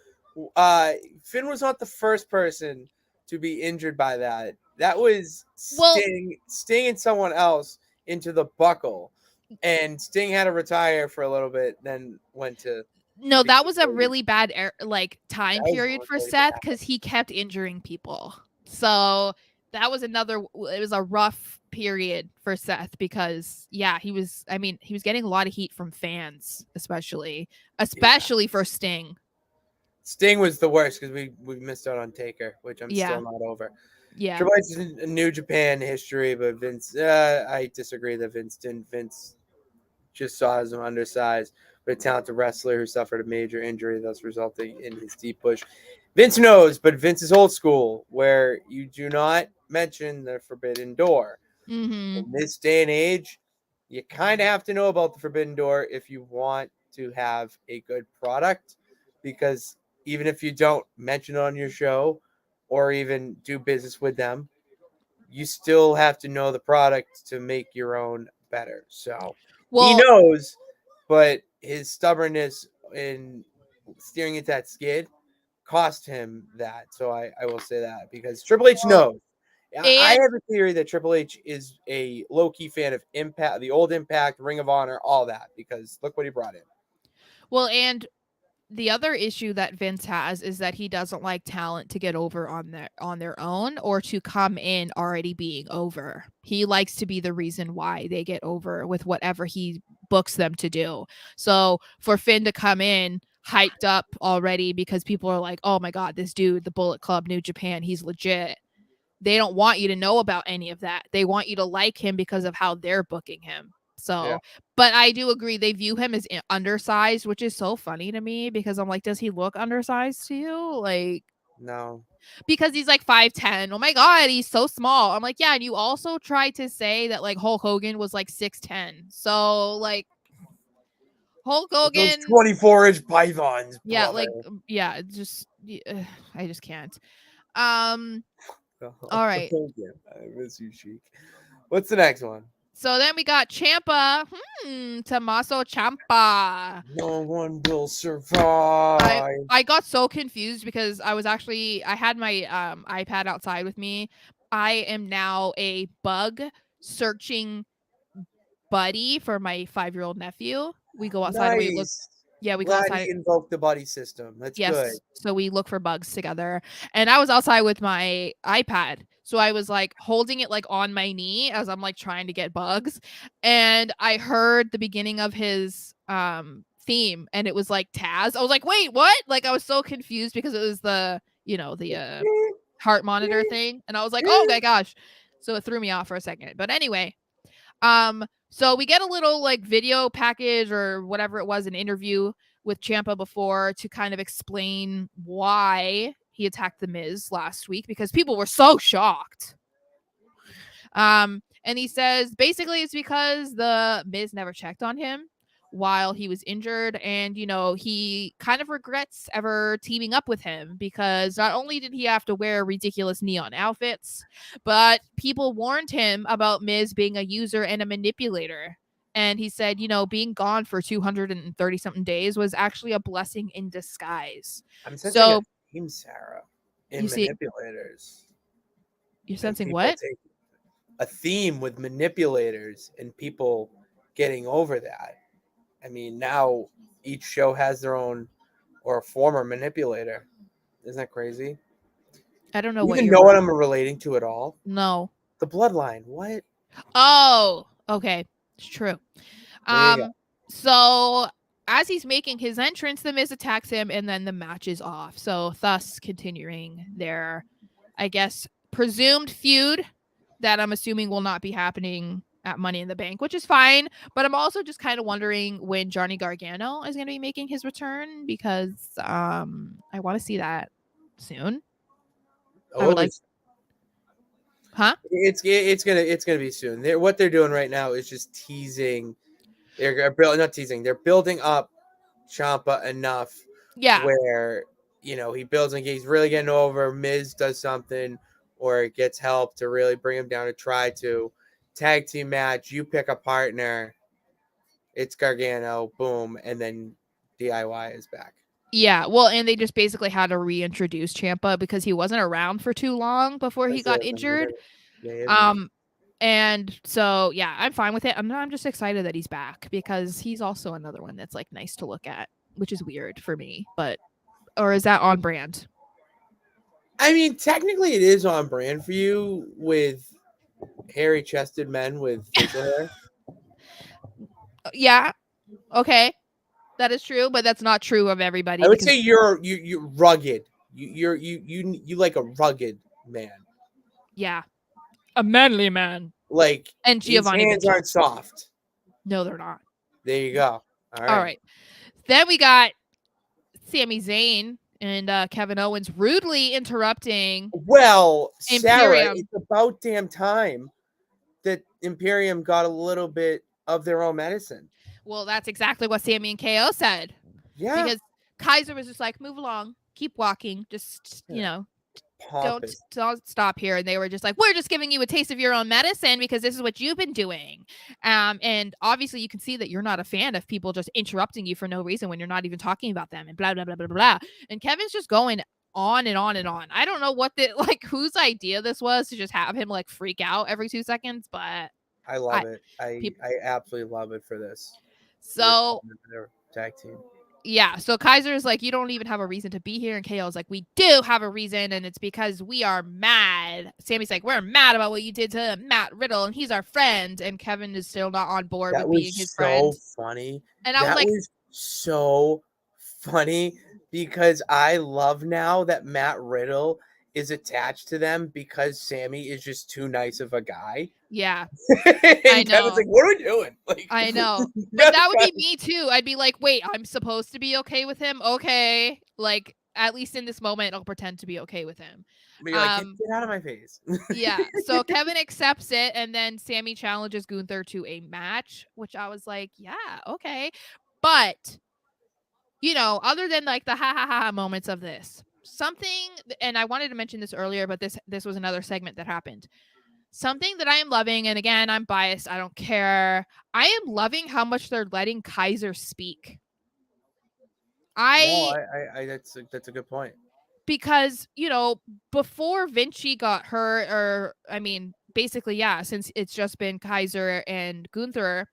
Finn was not the first person to be injured by that. That was Well, Sting and someone else into the buckle, and Sting had to retire for a little bit, then went to no, that was a WWE. really bad time That was period for really Seth bad. because he kept injuring people. So that was it was a rough period for Seth because he was, I mean, he was getting a lot of heat from fans, especially for Sting. Sting was the worst because we missed out on Taker, which I'm Yeah. still not over. Yeah. Triple H is in New Japan history, but Vince, I disagree that Vince didn't. Vince just saw as an undersized but a talented wrestler who suffered a major injury, thus resulting in his deep push. Vince knows, but Vince is old school, where you do not mention the forbidden door. Mm-hmm. In this day and age, you kind of have to know about the forbidden door if you want to have a good product, because even if you don't mention it on your show or even do business with them, you still have to know the product to make your own better. So he Well, knows, but his stubbornness in steering into that skid cost him that. So I will say that because Triple H knows. I and have a theory that Triple H is a low key fan of Impact, the old Impact, Ring of Honor, all that, because look what he brought in. and the other issue that Vince has is that he doesn't like talent to get over on their own or to come in already being over. He likes to be the reason why they get over with whatever he books them to do. So for Finn to come in hyped up already because people are like, "Oh my god, this dude, the Bullet Club New Japan, he's legit." They don't want you to know about any of that. They want you to like him because of how they're booking him. So, but I do agree they view him as undersized, which is so funny to me because I'm like, does he look undersized to you? Like, No. because he's like 5'10". Oh my god, he's so small. I'm like, yeah, and you also tried to say that like Hulk Hogan was like 6'10". So like Hulk Those Hogan, 24-inch pythons, yeah, brother. like yeah, just I just can't. Um all right. I miss you, Sheik. What's the next one? So then we got Champa, Tommaso Ciampa. No one will survive. I got so confused because I had my iPad outside with me. I am now a bug searching buddy for my 5-year-old nephew. We go outside and we look. Nice. Yeah, we go Glad outside. he invoked the buddy system. That's good. Yes. So we look for bugs together. And I was outside with my iPad. So I was like holding it like on my knee as I'm like trying to get bugs. And I heard the beginning of his theme and it was like Taz. I was like, wait, what? Like I was so confused because it was the heart monitor thing. And I was like, oh my gosh. So it threw me off for a second. But anyway, so we get a little like video package or whatever it was, an interview with Ciampa before to kind of explain why he attacked the Miz last week because people were so shocked. And he says basically it's because the Miz never checked on him while he was injured, and he kind of regrets ever teaming up with him because not only did he have to wear ridiculous neon outfits, but people warned him about Miz being a user and a manipulator. And he said, being gone for 230 something days was actually a blessing in disguise. I'm sensing So a theme, Sarah, in you see, manipulators. you're And sensing people what? take a theme with manipulators and people getting over that. I mean, now each show has their own or a former manipulator. Isn't that crazy? I don't know You what even you're. know what I'm relating to at all? No. The bloodline. What? Oh, okay. It's true. There you go. So as he's making his entrance, the Miz attacks him, and then the match is off. So thus continuing their, I guess, presumed feud that I'm assuming will not be happening at Money in the Bank, which is fine. But I'm also just kind of wondering when Johnny Gargano is going to be making his return because I want to see that soon. I would like, huh? It's gonna be soon. What they're doing right now is just teasing. They're building, not teasing. They're building up Champa enough Yeah. where he builds and he's really getting over. Miz does something or gets help to really bring him down to try to tag team match. You pick a partner. It's Gargano, boom, and then DIY is back. Yeah, well, and they just basically had to reintroduce Ciampa because he wasn't around for too long before he got injured. And so yeah, I'm fine with it. I'm just excited that he's back because he's also another one that's like nice to look at, which is weird for me, but or is that on brand? I mean, technically, it is on brand for you with hairy-chested men with facial hair. Yeah, okay, that is true, but that's not true of everybody. I would because say you're rugged. You like a rugged man. yeah, a manly man. Like And his Giovanni hands Vinci. aren't soft. No, they're not. There you go. All right. Then we got Sami Zayn and Kevin Owens rudely interrupting. Well, Sarah, Imperium. it's about damn time that Imperium got a little bit of their own medicine. Well, that's exactly what Sami and KO said. Yeah. Because Kaiser was just like, move along, keep walking, just Pompous. don't stop here. And they were just like, we're just giving you a taste of your own medicine because this is what you've been doing. And obviously you can see that you're not a fan of people just interrupting you for no reason when you're not even talking about them and blah, blah, blah, blah, blah. And Kevin's just going on and on and on. I don't know what whose idea this was to just have him like freak out every 2 seconds, but I love it. I absolutely love it for this. So their tag team. Yeah, so Kaiser's like, you don't even have a reason to be here, and KO's like, we do have a reason, and it's because we are mad. Sammy's like, we're mad about what you did to Matt Riddle, and he's our friend, and Kevin is still not on board with being his friend. That was so funny. And I was like, so funny because I love now that Matt Riddle is attached to them because Sammy is just too nice of a guy. Yeah. I know. Kevin's like, what are we doing? Like, I know. But that would be me too. I'd be like, wait, I'm supposed to be okay with him? Okay. Like, at least in this moment, I'll pretend to be okay with him. But you're like, get out of my face. Yeah. So Kevin accepts it, and then Sammy challenges Gunther to a match, which I was like, yeah, okay. But, other than like the ha ha ha moments of this, something, and I wanted to mention this earlier, but this was another segment that happened. Something that I am loving, and again, I'm biased, I don't care. I am loving how much they're letting Kaiser speak. That's a good point. Because, before Vinci got hurt, or I mean, basically, yeah, since it's just been Kaiser and Gunther,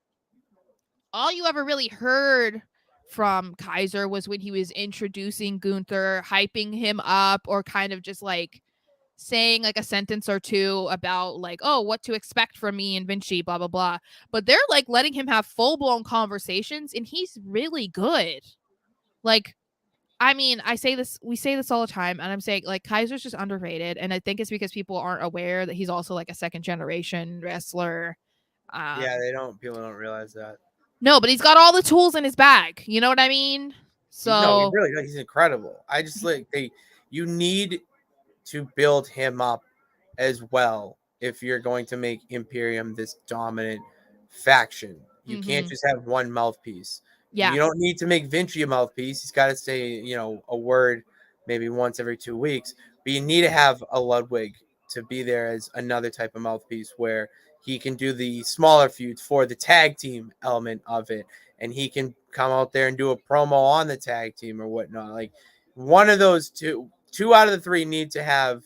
all you ever really heard from Kaiser was when he was introducing Gunther, hyping him up, or kind of just like saying like a sentence or two about like, oh, what to expect from me and Vinci, blah, blah, blah. But they're like letting him have full-blown conversations, and he's really good. Like, I mean, we say this all the time, and I'm saying like Kaiser's just underrated, and I think it's because people aren't aware that he's also like a second generation wrestler. Yeah, people don't realize that. No, but he's got all the tools in his bag. You know what I mean? So he's incredible. I just you need to build him up as well if you're going to make Imperium this dominant faction. You can't just have one mouthpiece. Yeah. You don't need to make Vinci a mouthpiece. He's got to say, a word maybe once every 2 weeks. But you need to have a Ludwig to be there as another type of mouthpiece where he can do the smaller feuds for the tag team element of it. And he can come out there and do a promo on the tag team or whatnot. Like one of those two out of the three need to have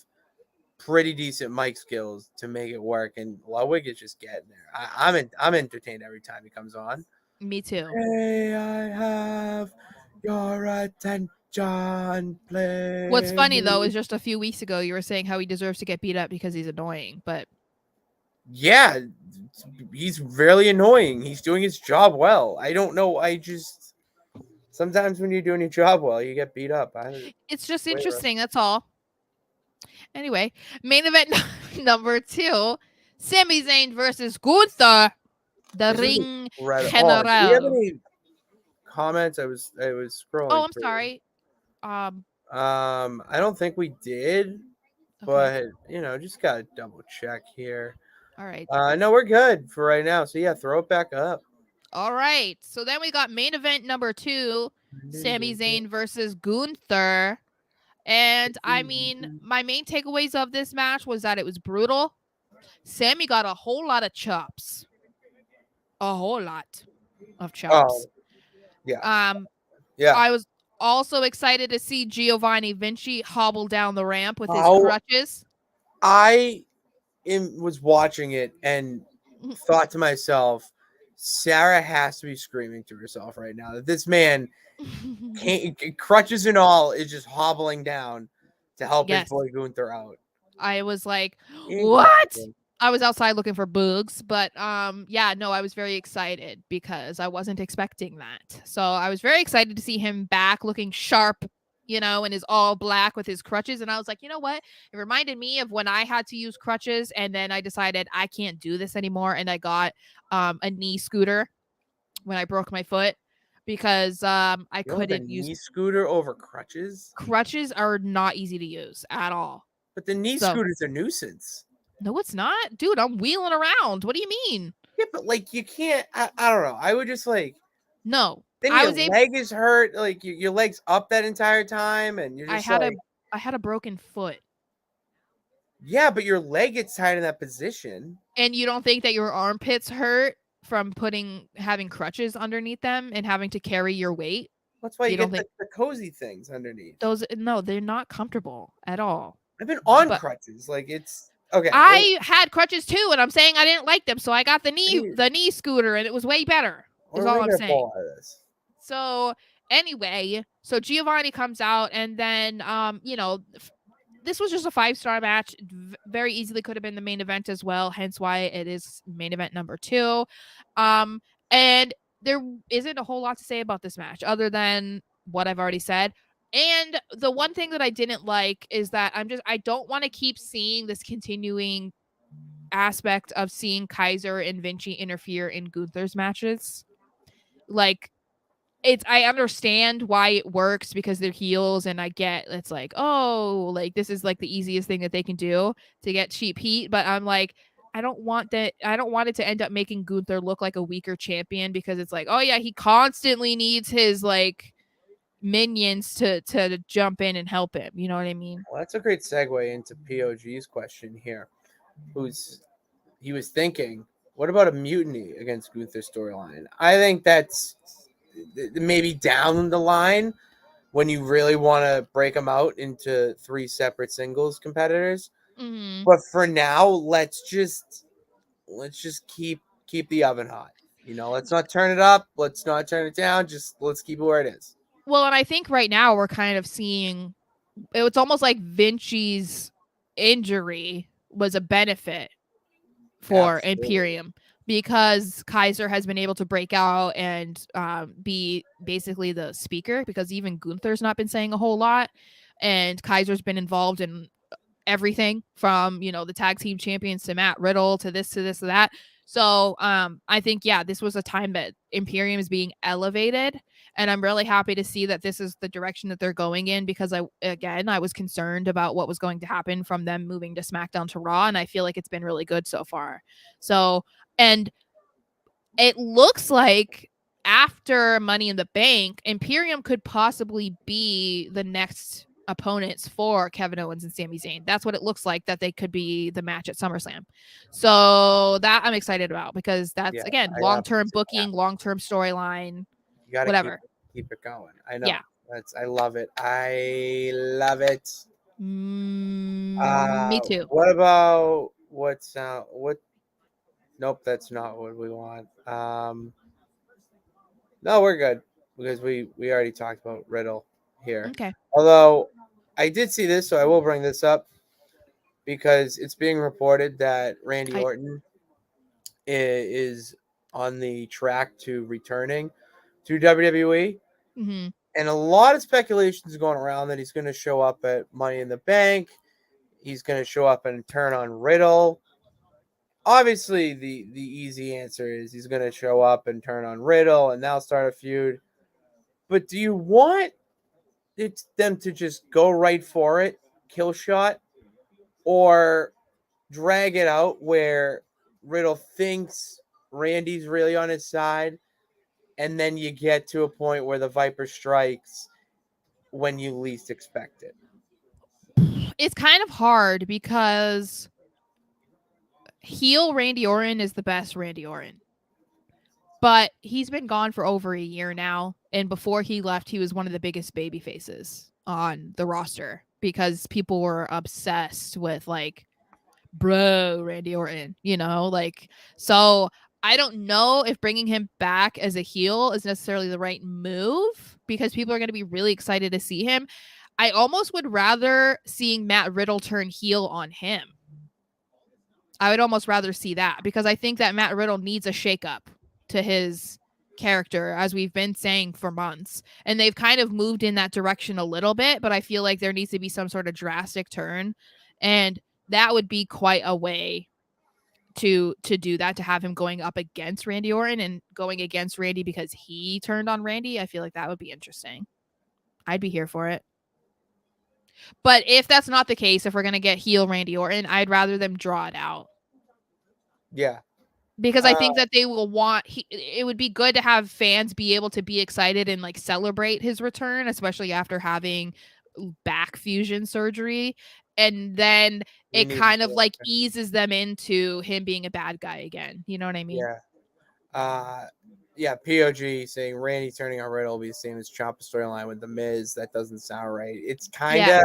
pretty decent mic skills to make it work. And Ludwig is just getting there. I'm entertained every time he comes on. Me too. Hey, I have your attention, please. What's funny though is just a few weeks ago you were saying how he deserves to get beat up because he's annoying, but yeah, he's really annoying. He's doing his job well. I don't know. Sometimes when you're doing your job well, you get beat up. It's just interesting. That's all. Anyway, main event number 2, Sami Zayn versus Gunther. The Ring General. Do you have any comments? I was scrolling. Oh, I'm sorry. I don't think we did, but just gotta double check here. All right. No, we're good for right now. So yeah, throw it back up. All right. So then we got main event number 2, Sami Zayn versus Gunther. And I mean, my main takeaways of this match was that it was brutal. Sammy got a whole lot of chops. A whole lot of chops. Oh, yeah. Um, Yeah. I was also excited to see Giovanni Vinci hobble down the ramp with his Oh, crutches. was watching it and thought to myself, Sara has to be screaming to herself right now that this man can't, crutches and all, is just hobbling down to help his Yes. boy Gunther out. I was like, what? Incredible. I was outside looking for bugs, but yeah, no, I was very excited because I wasn't expecting that. So I was very excited to see him back looking sharp, you know, in his all black with his crutches. And I was like, you know what? It reminded me of when I had to use crutches and then I decided I can't do this anymore. And I got a knee scooter when I broke my foot because I You know, the couldn't use knee scooter over crutches, crutches are not easy to use at all. but the knee So scooter's a nuisance. no, it's not. Dude, I'm wheeling around. What do you mean? Yeah, but like you can't. I don't know. I would just like. No. Then I your was able leg is hurt. Like your leg's up that entire time, and you're I just had a like, I had a broken foot. yeah, but your leg gets tied in that position. And you don't think that your armpits hurt from having crutches underneath them and having to carry your weight? That's why you You don't get think the cozy things underneath. those no, they're not comfortable at all. I've been on But crutches. Like it's okay. I had crutches too, and I'm saying I didn't like them, so I got the Where knee scooter and it was way better. Is are we all I'm gonna saying. fall out of this? So anyway, so Giovanni comes out and then you know, this was just a 5-star match. Very easily could have been the main event as well, hence why it is main event number 2. And there isn't a whole lot to say about this match other than what I've already said. And the one thing that I didn't like is that I don't want to keep seeing this continuing aspect of seeing Kaiser and Vinci interfere in Gunther's matches. Like I understand why it works because they're heels and I get it's like, oh, like this is like the easiest thing that they can do to get cheap heat, but I'm like I don't want it to end up making Gunther look like a weaker champion because it's like, oh yeah, he constantly needs his like minions to jump in and help him. You know what I mean? Well, that's a great segue into POG's question here. He was thinking, what about a mutiny against Gunther's storyline? I think that's maybe down the line when you really want to break them out into 3 separate singles competitors. Mm-hmm. But for now, let's just keep the oven hot. You know, let's not turn it up. Let's not turn it down. Just let's keep it where it is. Well, and I think right now we're kind of seeing it's almost like Vinci's injury was a benefit for Absolutely. Imperium because Kaiser has been able to break out and be basically the speaker because even Gunther's not been saying a whole lot and Kaiser's been involved in everything from, you know, the tag team champions to Matt Riddle to this to that. So I think, yeah, this was a time that Imperium is being elevated. And I'm really happy to see that this is the direction that they're going in because I was concerned about what was going to happen from them moving to SmackDown to Raw. And I feel like it's been really good so far. So, and it looks like after Money in the Bank, Imperium could possibly be the next opponents for Kevin Owens and Sami Zayn. That's what it looks like that they could be the match at SummerSlam. So that I'm excited about because that's again long-term booking, long-term storyline, You gotta whatever. keep it going. I know. Yeah. I love it. I love it. Me too. What about what? Nope, that's not what we want. No, we're good because we already talked about Riddle here. Okay. Although I did see this, so I will bring this up because it's being reported that Randy Orton is on the track to returning to WWE. Mm-hmm. And a lot of speculation is going around that he's going to show up at Money in the Bank. He's going to show up and turn on Riddle. Obviously, the easy answer is he's going to show up and turn on Riddle, and they'll start a feud. But do you want them to just go right for it, kill shot, or drag it out where Riddle thinks Randy's really on his side, and then you get to a point where the Viper strikes when you least expect it? it's kind of hard because heel Randy Orton is the best Randy Orton. But he's been gone for over a year now. And before he left, he was one of the biggest baby faces on the roster because people were obsessed with like, bro, Randy Orton, so I don't know if bringing him back as a heel is necessarily the right move because people are going to be really excited to see him. I almost would rather seeing Matt Riddle turn heel on him. I would almost rather see that because I think that Matt Riddle needs a shakeup to his character, as we've been saying for months. And they've kind of moved in that direction a little bit, but I feel like there needs to be some sort of drastic turn. And that would be quite a way to do that, to have him going up against Randy Orton and going against Randy because he turned on Randy. I feel like that would be interesting. I'd be here for it. But if that's not the case, if we're going to get heel Randy Orton, I'd rather them draw it out. Yeah. Because I think that they will it would be good to have fans be able to be excited and like celebrate his return, especially after having back fusion surgery. And then it kind of like eases them into him being a bad guy again. You know what I mean? Yeah. Yeah, POG saying Randy turning on Riddle will be the same as Ciampa storyline with The Miz. That doesn't sound right. It's kind of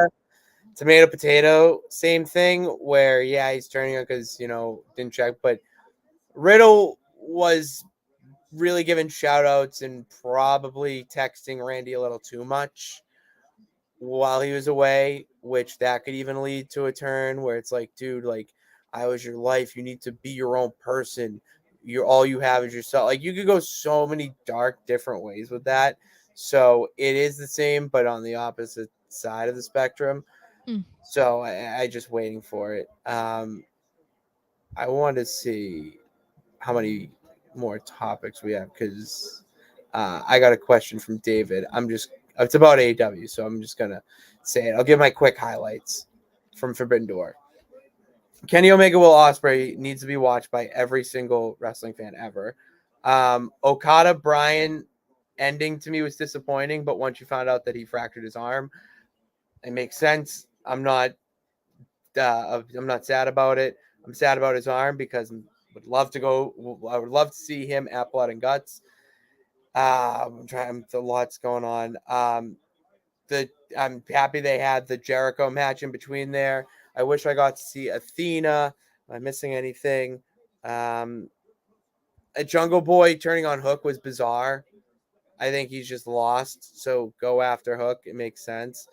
tomato potato, same thing where, yeah, he's turning on because, didn't check. But Riddle was really giving shout outs and probably texting Randy a little too much while he was away, which that could even lead to a turn where it's like, dude, like, I was your life. You need to be your own person. All you have is yourself. Like, you could go so many dark different ways with that. So it is the same, but on the opposite side of the spectrum. So I just waiting for it. I want to see how many more topics we have because I got a question from David. It's about AEW, so I'm just gonna say it. I'll give my quick highlights from Forbidden Door. Kenny Omega Will Ospreay needs to be watched by every single wrestling fan ever. Okada Bryan ending to me was disappointing, but once you found out that he fractured his arm, it makes sense. I'm not sad about it. I'm sad about his arm because I would love to see him at Blood and Guts. I'm trying. A lot's going on. I'm happy they had the Jericho match in between there. I wish I got to see Athena. Am I missing anything? A Jungle Boy turning on Hook was bizarre. I think he's just lost. So go after Hook. It makes sense.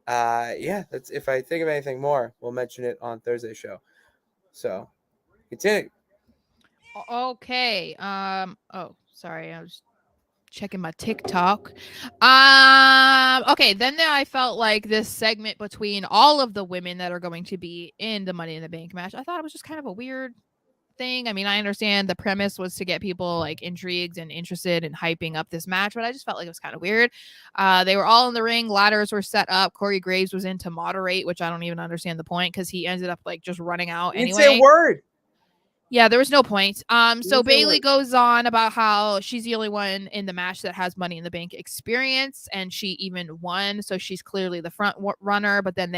That's if I think of anything more, we'll mention it on Thursday's show. So continue. Okay. Oh, sorry. I was checking my TikTok. Okay. Then I felt like this segment between all of the women that are going to be in the Money in the Bank match, I thought it was just kind of a weird thing. I mean, I understand the premise was to get people like intrigued and interested in hyping up this match, but I just felt like it was kind of weird. They were all in the ring, ladders were set up. Corey Graves was in to moderate, which I don't even understand the point because he ended up like just running out anyway. Didn't say a word. Yeah, there was no point. So Bayley goes on about how she's the only one in the match that has Money in the Bank experience, and she even won. So she's clearly the front runner. But then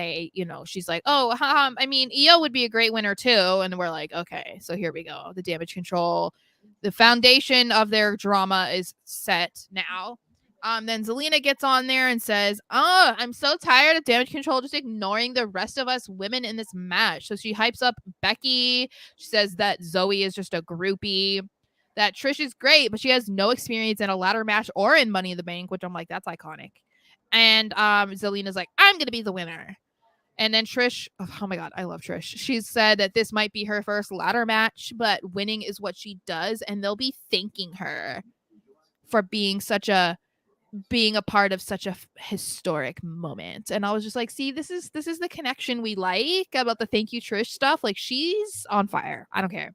she's like, oh, I mean, Io would be a great winner too. And we're like, okay, so here we go. The Damage Control, the foundation of their drama is set now. Then Zelina gets on there and says, oh, I'm so tired of Damage Control just ignoring the rest of us women in this match. So she hypes up Becky. She says that Zoe is just a groupie, that Trish is great, but she has no experience in a ladder match or in Money in the Bank, which I'm like, that's iconic. And Zelina's like, I'm going to be the winner. And then Trish, oh my God, I love Trish. She said that this might be her first ladder match, but winning is what she does. And they'll be thanking her for being a part of such a historic moment. And I was just like, see, this is the connection we like about the thank you Trish stuff. Like, she's on fire. I don't care.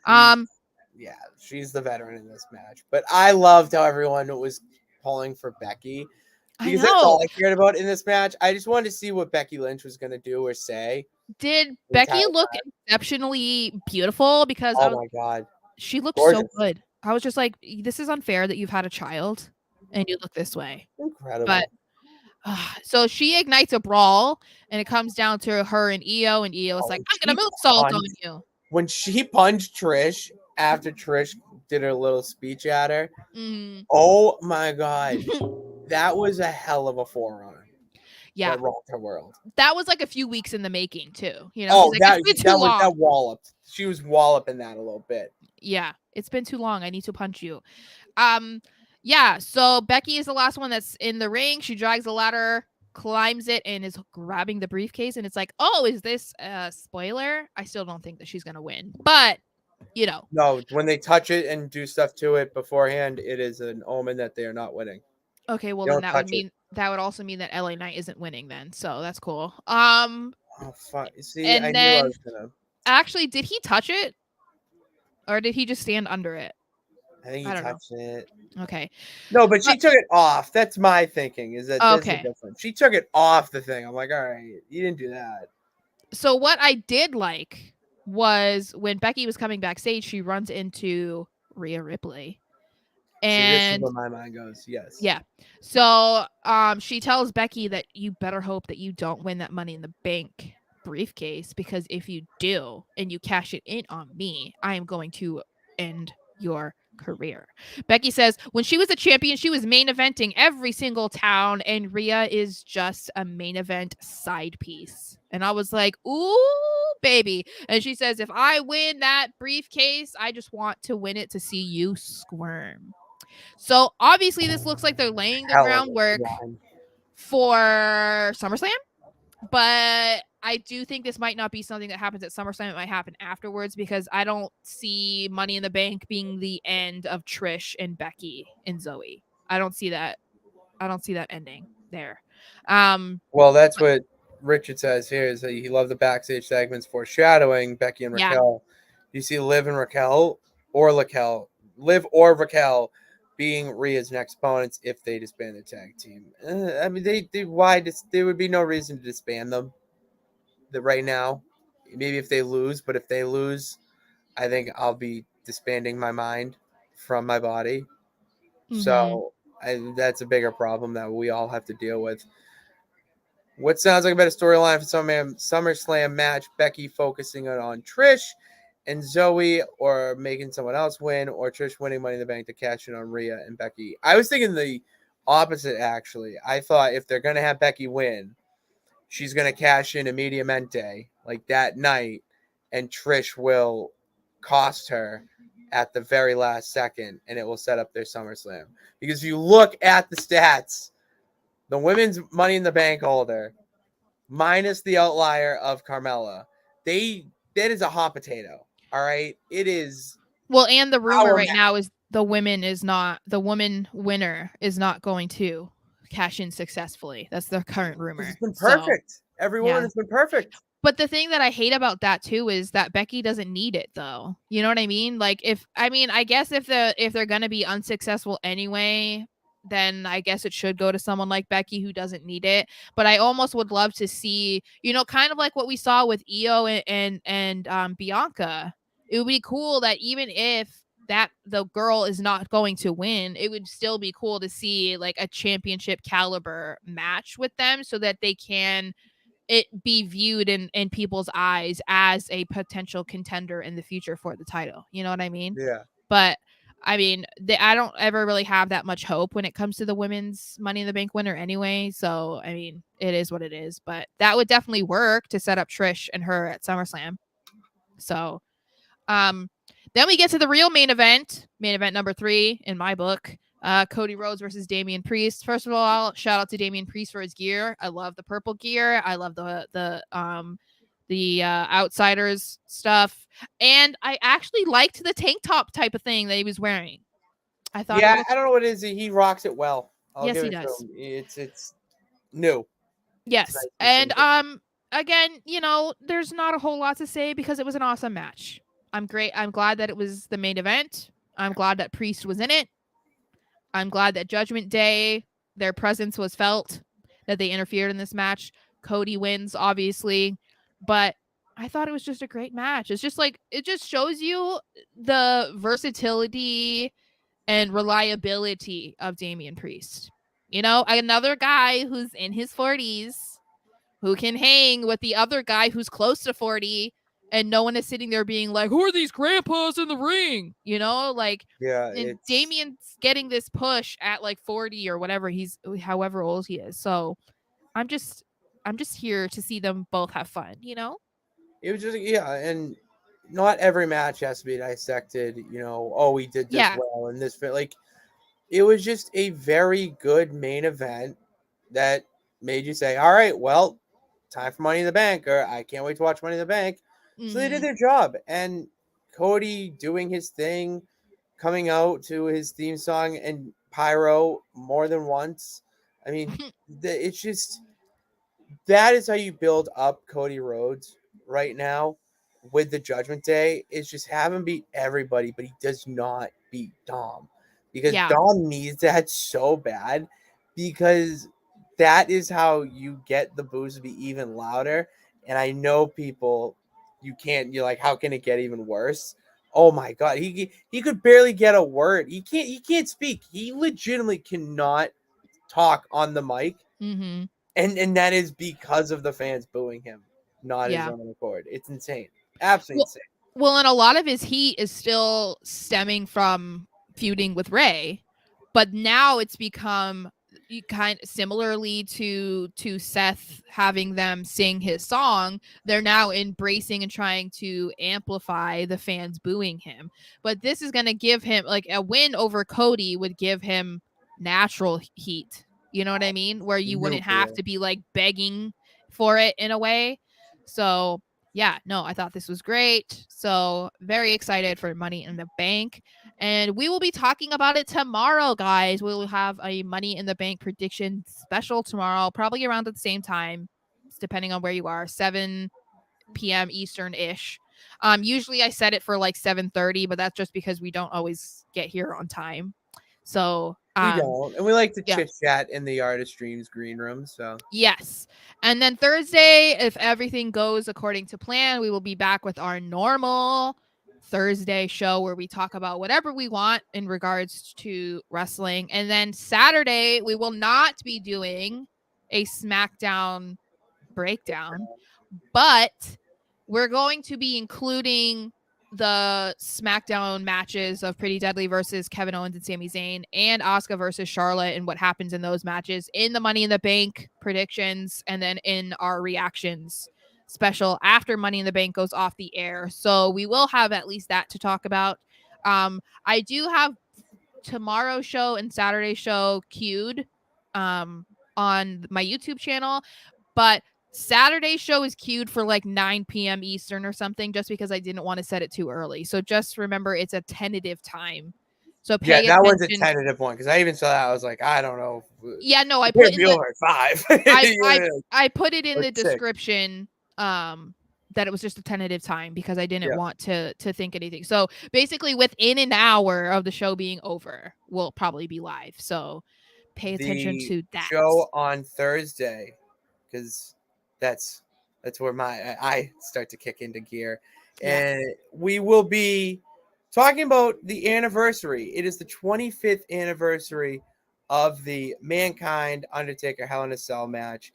Yeah, she's the veteran in this match. But I loved how everyone was pulling for Becky. Because that's all I cared about in this match. I just wanted to see what Becky Lynch was going to do or say. Did Becky look exceptionally beautiful? Because my God, she looked so good. I was just like, this is unfair that you've had a child and you look this way. Incredible. But So she ignites a brawl, and it comes down to her and Io, and Io is like, "I'm gonna moonsault on you." When she punched Trish after Trish did her little speech at her, Mm. oh my god, that was a hell of a forearm Yeah, that rocked her world. that was like a few weeks in the making too. You know, Oh, she's like, "It's been too long." that walloped. She was walloping that a little bit. Yeah, it's been too long. I need to punch you. Yeah. So Becky is the last one that's in the ring. She drags the ladder, climbs it, and is grabbing the briefcase. And it's like, oh, is this a spoiler? I still don't think that she's gonna win, but you know. No, when they touch it and do stuff to it beforehand, it is an omen that they are not winning. Okay, well They then don't that would touch it. mean that would also mean that LA Knight isn't winning then. So that's cool. Oh fuck! See, I And knew I then was gonna. actually, did he touch it? Or did he just stand under it? I think I he don't know. touched it. Okay. No, but she took it off. That's my thinking. Is that there's a Okay. difference? She took it off the thing. I'm like, all right, you didn't do that. So what I did like was when Becky was coming backstage, she runs into Rhea Ripley. See, this is And where my mind goes. Yes. yeah. So she tells Becky that you better hope that you don't win that Money in the Bank briefcase, because if you do and you cash it in on me, I am going to end your career. Becky says when she was a champion, she was main eventing every single town, and Rhea is just a main event side piece. And I was like, ooh, baby. And she says, if I win that briefcase, I just want to win it to see you squirm. So obviously this looks like they're laying the Hell of a groundwork line. for SummerSlam, but I do think this might not be something that happens at SummerSlam. It might happen afterwards, because I don't see Money in the Bank being the end of Trish and Becky and Zoe. I don't see that. I don't see that ending there. Well, that's what Richard says here. Is that he loved the backstage segments foreshadowing Becky and Yeah. Raquel. You see Liv and Raquel, or Liv or Raquel being Rhea's next opponents if they disband the tag team. I mean, there would be no reason to disband them. Right now, maybe if they lose, but if they lose, I think I'll be disbanding my mind from my body. So that's a bigger problem that we all have to deal with. What sounds like a better storyline for SummerSlam match? Becky focusing on Trish and Zoe, or making someone else win, or Trish winning Money in the Bank to cash in on Rhea and Becky. I was thinking the opposite, actually. I thought if they're going to have Becky win, she's going to cash in immediatamente, like that night, and Trish will cost her at the very last second, and it will set up their SummerSlam. Because if you look at the stats, the women's Money in the Bank holder, minus the outlier of Carmella, that is a hot potato. All right, it is. Well, and the rumor right now is the woman winner is not going to cash in successfully. That's the current rumor. It's been perfect. So, every woman has been perfect. But the thing that I hate about that too is that Becky doesn't need it though. You know what I mean? Like I guess if they're gonna be unsuccessful anyway, then I guess it should go to someone like Becky who doesn't need it. But I almost would love to see, kind of like what we saw with Io and Bianca. It would be cool that even if that the girl is not going to win, it would still be cool to see like a championship caliber match with them, so that they can it be viewed in people's eyes as a potential contender in the future for the title. You know what I mean? Yeah. But I mean, I don't ever really have that much hope when it comes to the women's Money in the Bank winner anyway. So, I mean, it is what it is. But that would definitely work to set up Trish and her at SummerSlam. So, then we get to the real main event number 3 in my book. Cody Rhodes versus Damian Priest. First of all, shout out to Damian Priest for his gear. I love the purple gear. I love the outsiders stuff, and I actually liked the tank top type of thing that he was wearing. I thought, I don't know what it is. He rocks it well. Yes, he does. It's new. Yes, and again, there's not a whole lot to say because it was an awesome match. I'm glad that it was the main event. I'm glad that Priest was in it. I'm glad that Judgment Day, their presence was felt, that they interfered in this match. Cody wins, obviously, but I thought it was just a great match. It's just like, it just shows you the versatility and reliability of Damian Priest. Another guy who's in his 40s who can hang with the other guy who's close to 40, and no one is sitting there being like, who are these grandpas in the ring? Yeah, And it's Damien's getting this push at like 40 or whatever, however old he is. So I'm just here to see them both have fun. it was just and not every match has to be dissected. Oh, we did this Yeah. well in this fit. Like it was just a very good main event that made you say, "All right, well, time for Money in the Bank," or "I can't wait to watch Money in the Bank." So they did Mm-hmm. their job, and Cody doing his thing, coming out to his theme song and pyro more than once. I mean, it's just that is how you build up Cody Rhodes right now with the Judgment Day. Is just have him beat everybody, but he does not beat Dom because Yeah. Dom needs that so bad because that is how you get the boos to be even louder. And I know people, you're like, how can it get even worse? Oh my god, he could barely get a word. He can't speak. He legitimately cannot talk on the mic, Mm-hmm. and that is because of the fans booing him, not his Yeah. own accord. It's insane, absolutely Well, insane. well, and a lot of his heat is still stemming from feuding with Ray, but now it's become kind of similarly to Seth having them sing his song. They're now embracing and trying to amplify the fans booing him. But this is going to give him like a win over Cody would give him natural heat. You know what I mean? Where you wouldn't have Nuclear. to be like begging for it in a way. So yeah, no, I thought this was great. So very excited for Money in the Bank. And we will be talking about it tomorrow, guys. We will have a Money in the Bank prediction special tomorrow, probably around at the same time, depending on where you are, 7 p.m. Eastern ish. Usually I set it for like 7:30, but that's just because we don't always get here on time. So We don't, and we like to yeah. chit chat in the Artist Dreams green room. So Yes. And then Thursday, if everything goes according to plan, we will be back with our normal Thursday show where we talk about whatever we want in regards to wrestling. And then Saturday, we will not be doing a SmackDown breakdown, but we're going to be including the SmackDown matches of Pretty Deadly versus Kevin Owens and Sami Zayn and Asuka versus Charlotte and what happens in those matches in the Money in the Bank predictions and then in our reactions special after Money in the Bank goes off the air. So we will have at least that to talk about. I do have tomorrow's show and Saturday's show queued on my YouTube channel, but Saturday's show is queued for like 9 p.m. Eastern or something, just because I didn't want to set it too early. So just remember it's a tentative time. So yeah, pay that one's a attention. tentative one because I even saw that. I was like, I don't know. Yeah, no, I It put can't in be the over at 5. I Yeah, I put it in or the 6. description that it was just a tentative time because I didn't Yeah. want to think anything. So basically within an hour of the show being over, we'll probably be live. So pay attention The to that. show on Thursday, because that's where my I start to kick into gear, Yeah. and we will be talking about the anniversary. It is the 25th anniversary of the Mankind Undertaker Hell in a Cell match,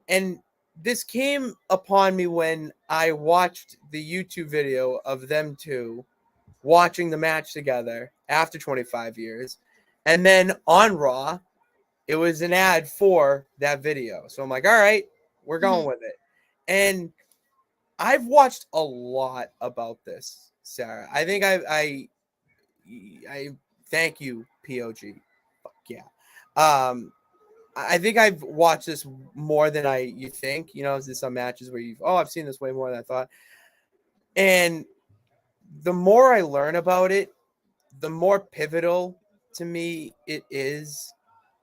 and this came upon me when I watched the YouTube video of them two watching the match together after 25 years, and then on Raw it was an ad for that video. So I'm like, all right, we're going Mhm. with it. And I've watched a lot about this, Sarah. I think I thank you, POG. Fuck yeah. I think I've watched this more than you think. There's some matches where I've seen this way more than I thought. And the more I learn about it, the more pivotal to me it is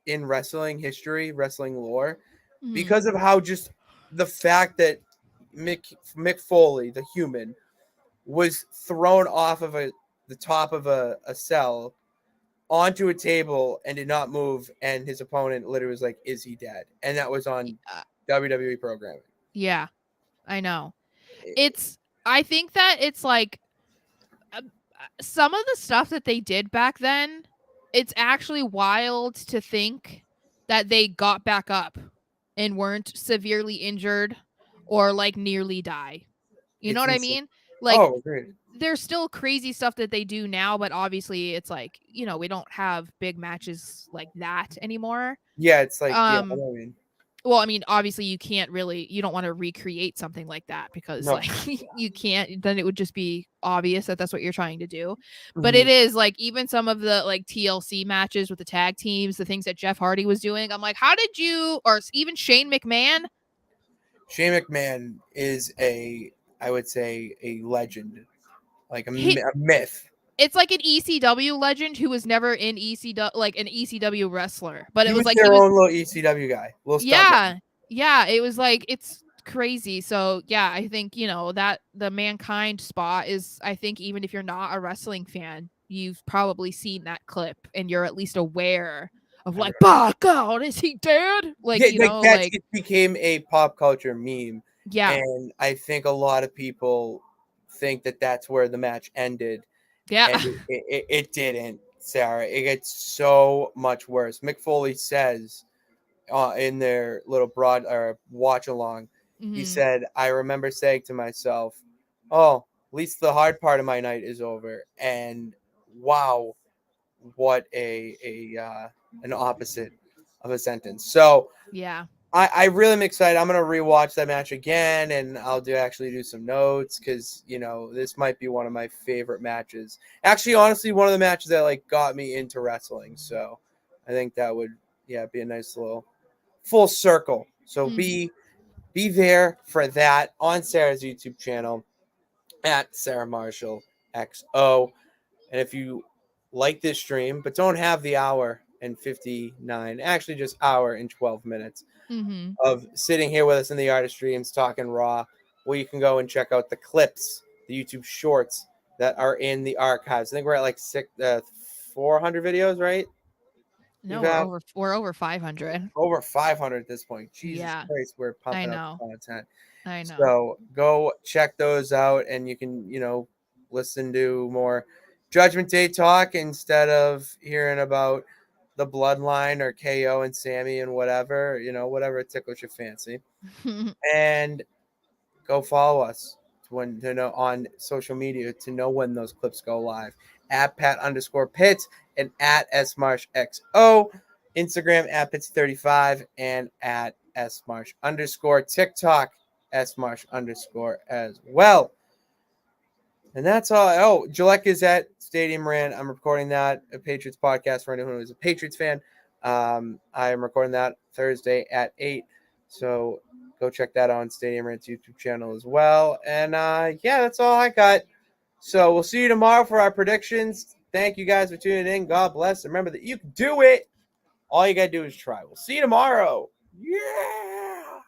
in wrestling history, wrestling lore, Mhm. because of how just the fact that Mick Foley, the human, was thrown off of the top of a cell onto a table and did not move, and his opponent literally was like, "Is he dead?" And that was on Uh, WWE programming. yeah, I know. It's I think that it's like some of the stuff that they did back then, it's actually wild to think that they got back up and weren't severely injured or like nearly die. You know It's what I insane. mean? Like Oh, agreed. there's still crazy stuff that they do now, but obviously it's like, we don't have big matches like that anymore. Yeah, it's like, yeah, I Um mean, well, I mean, obviously you don't want to recreate something like that because no. like you can't, then it would just be obvious that that's what you're trying to do. But Mhm. it is like even some of the like TLC matches with the tag teams, the things that Jeff Hardy was doing, I'm like, how did you, or even Shane McMahon? Shane McMahon is I would say, a legend, like He, a myth. it's like an ECW legend who was never in ECW, like an ECW wrestler, but He it was was like he their was, own little ECW guy, little stuntman. yeah, yeah, it was like it's crazy. So yeah, I think that the Mankind spot is, I think even if you're not a wrestling fan, you've probably seen that clip and you're at least aware of like, bah God, is he dead? Like, Yeah, like that like it became a pop culture meme, yeah, and I think a lot of people think that that's where the match ended, yeah. and it didn't, Sarah. It gets so much worse. Mick Foley says in their little broad or watch along, he Hmm. said, "I remember saying to myself, oh, at least the hard part of my night is over." And wow, what an opposite of a sentence. So Yeah. I really am excited. I'm gonna rewatch that match again, and I'll do some notes because this might be one of my favorite matches. Actually, honestly, one of the matches that like got me into wrestling. So I think that would be a nice little full circle. So Hmm. be there for that on Sarah's YouTube channel at Sarah Marshall XO. And if you like this stream but don't have the hour and 59, actually just hour and 12 minutes Hmm. of sitting here with us in the artist streams talking raw, well, you can go and check out the clips, the YouTube shorts that are in the archives. I think we're at like 400 videos, right? No, We've had we're over 500. over 500 at this point. Jesus Yeah, Christ, we're I pumping out know. content. I know. So go check those out, and you can, listen to more Judgment Day talk instead of hearing about the Bloodline or KO and Sammy and whatever tickles your fancy. And go follow us to know on social media to know when those clips go live. At Pat_Pitts and at SMarshXO. Instagram at Pitts35 and at SMarsh_. TikTok SMarsh_ as well. And that's all. Oh, Jalek is at Stadium Rant. I'm recording that, a Patriots podcast for anyone who is a Patriots fan. I am recording that Thursday at 8. So go check that out on Stadium Rant's YouTube channel as well. And that's all I got. So we'll see you tomorrow for our predictions. Thank you guys for tuning in. God bless. Remember that you can do it. All you got to do is try. We'll see you tomorrow. Yeah.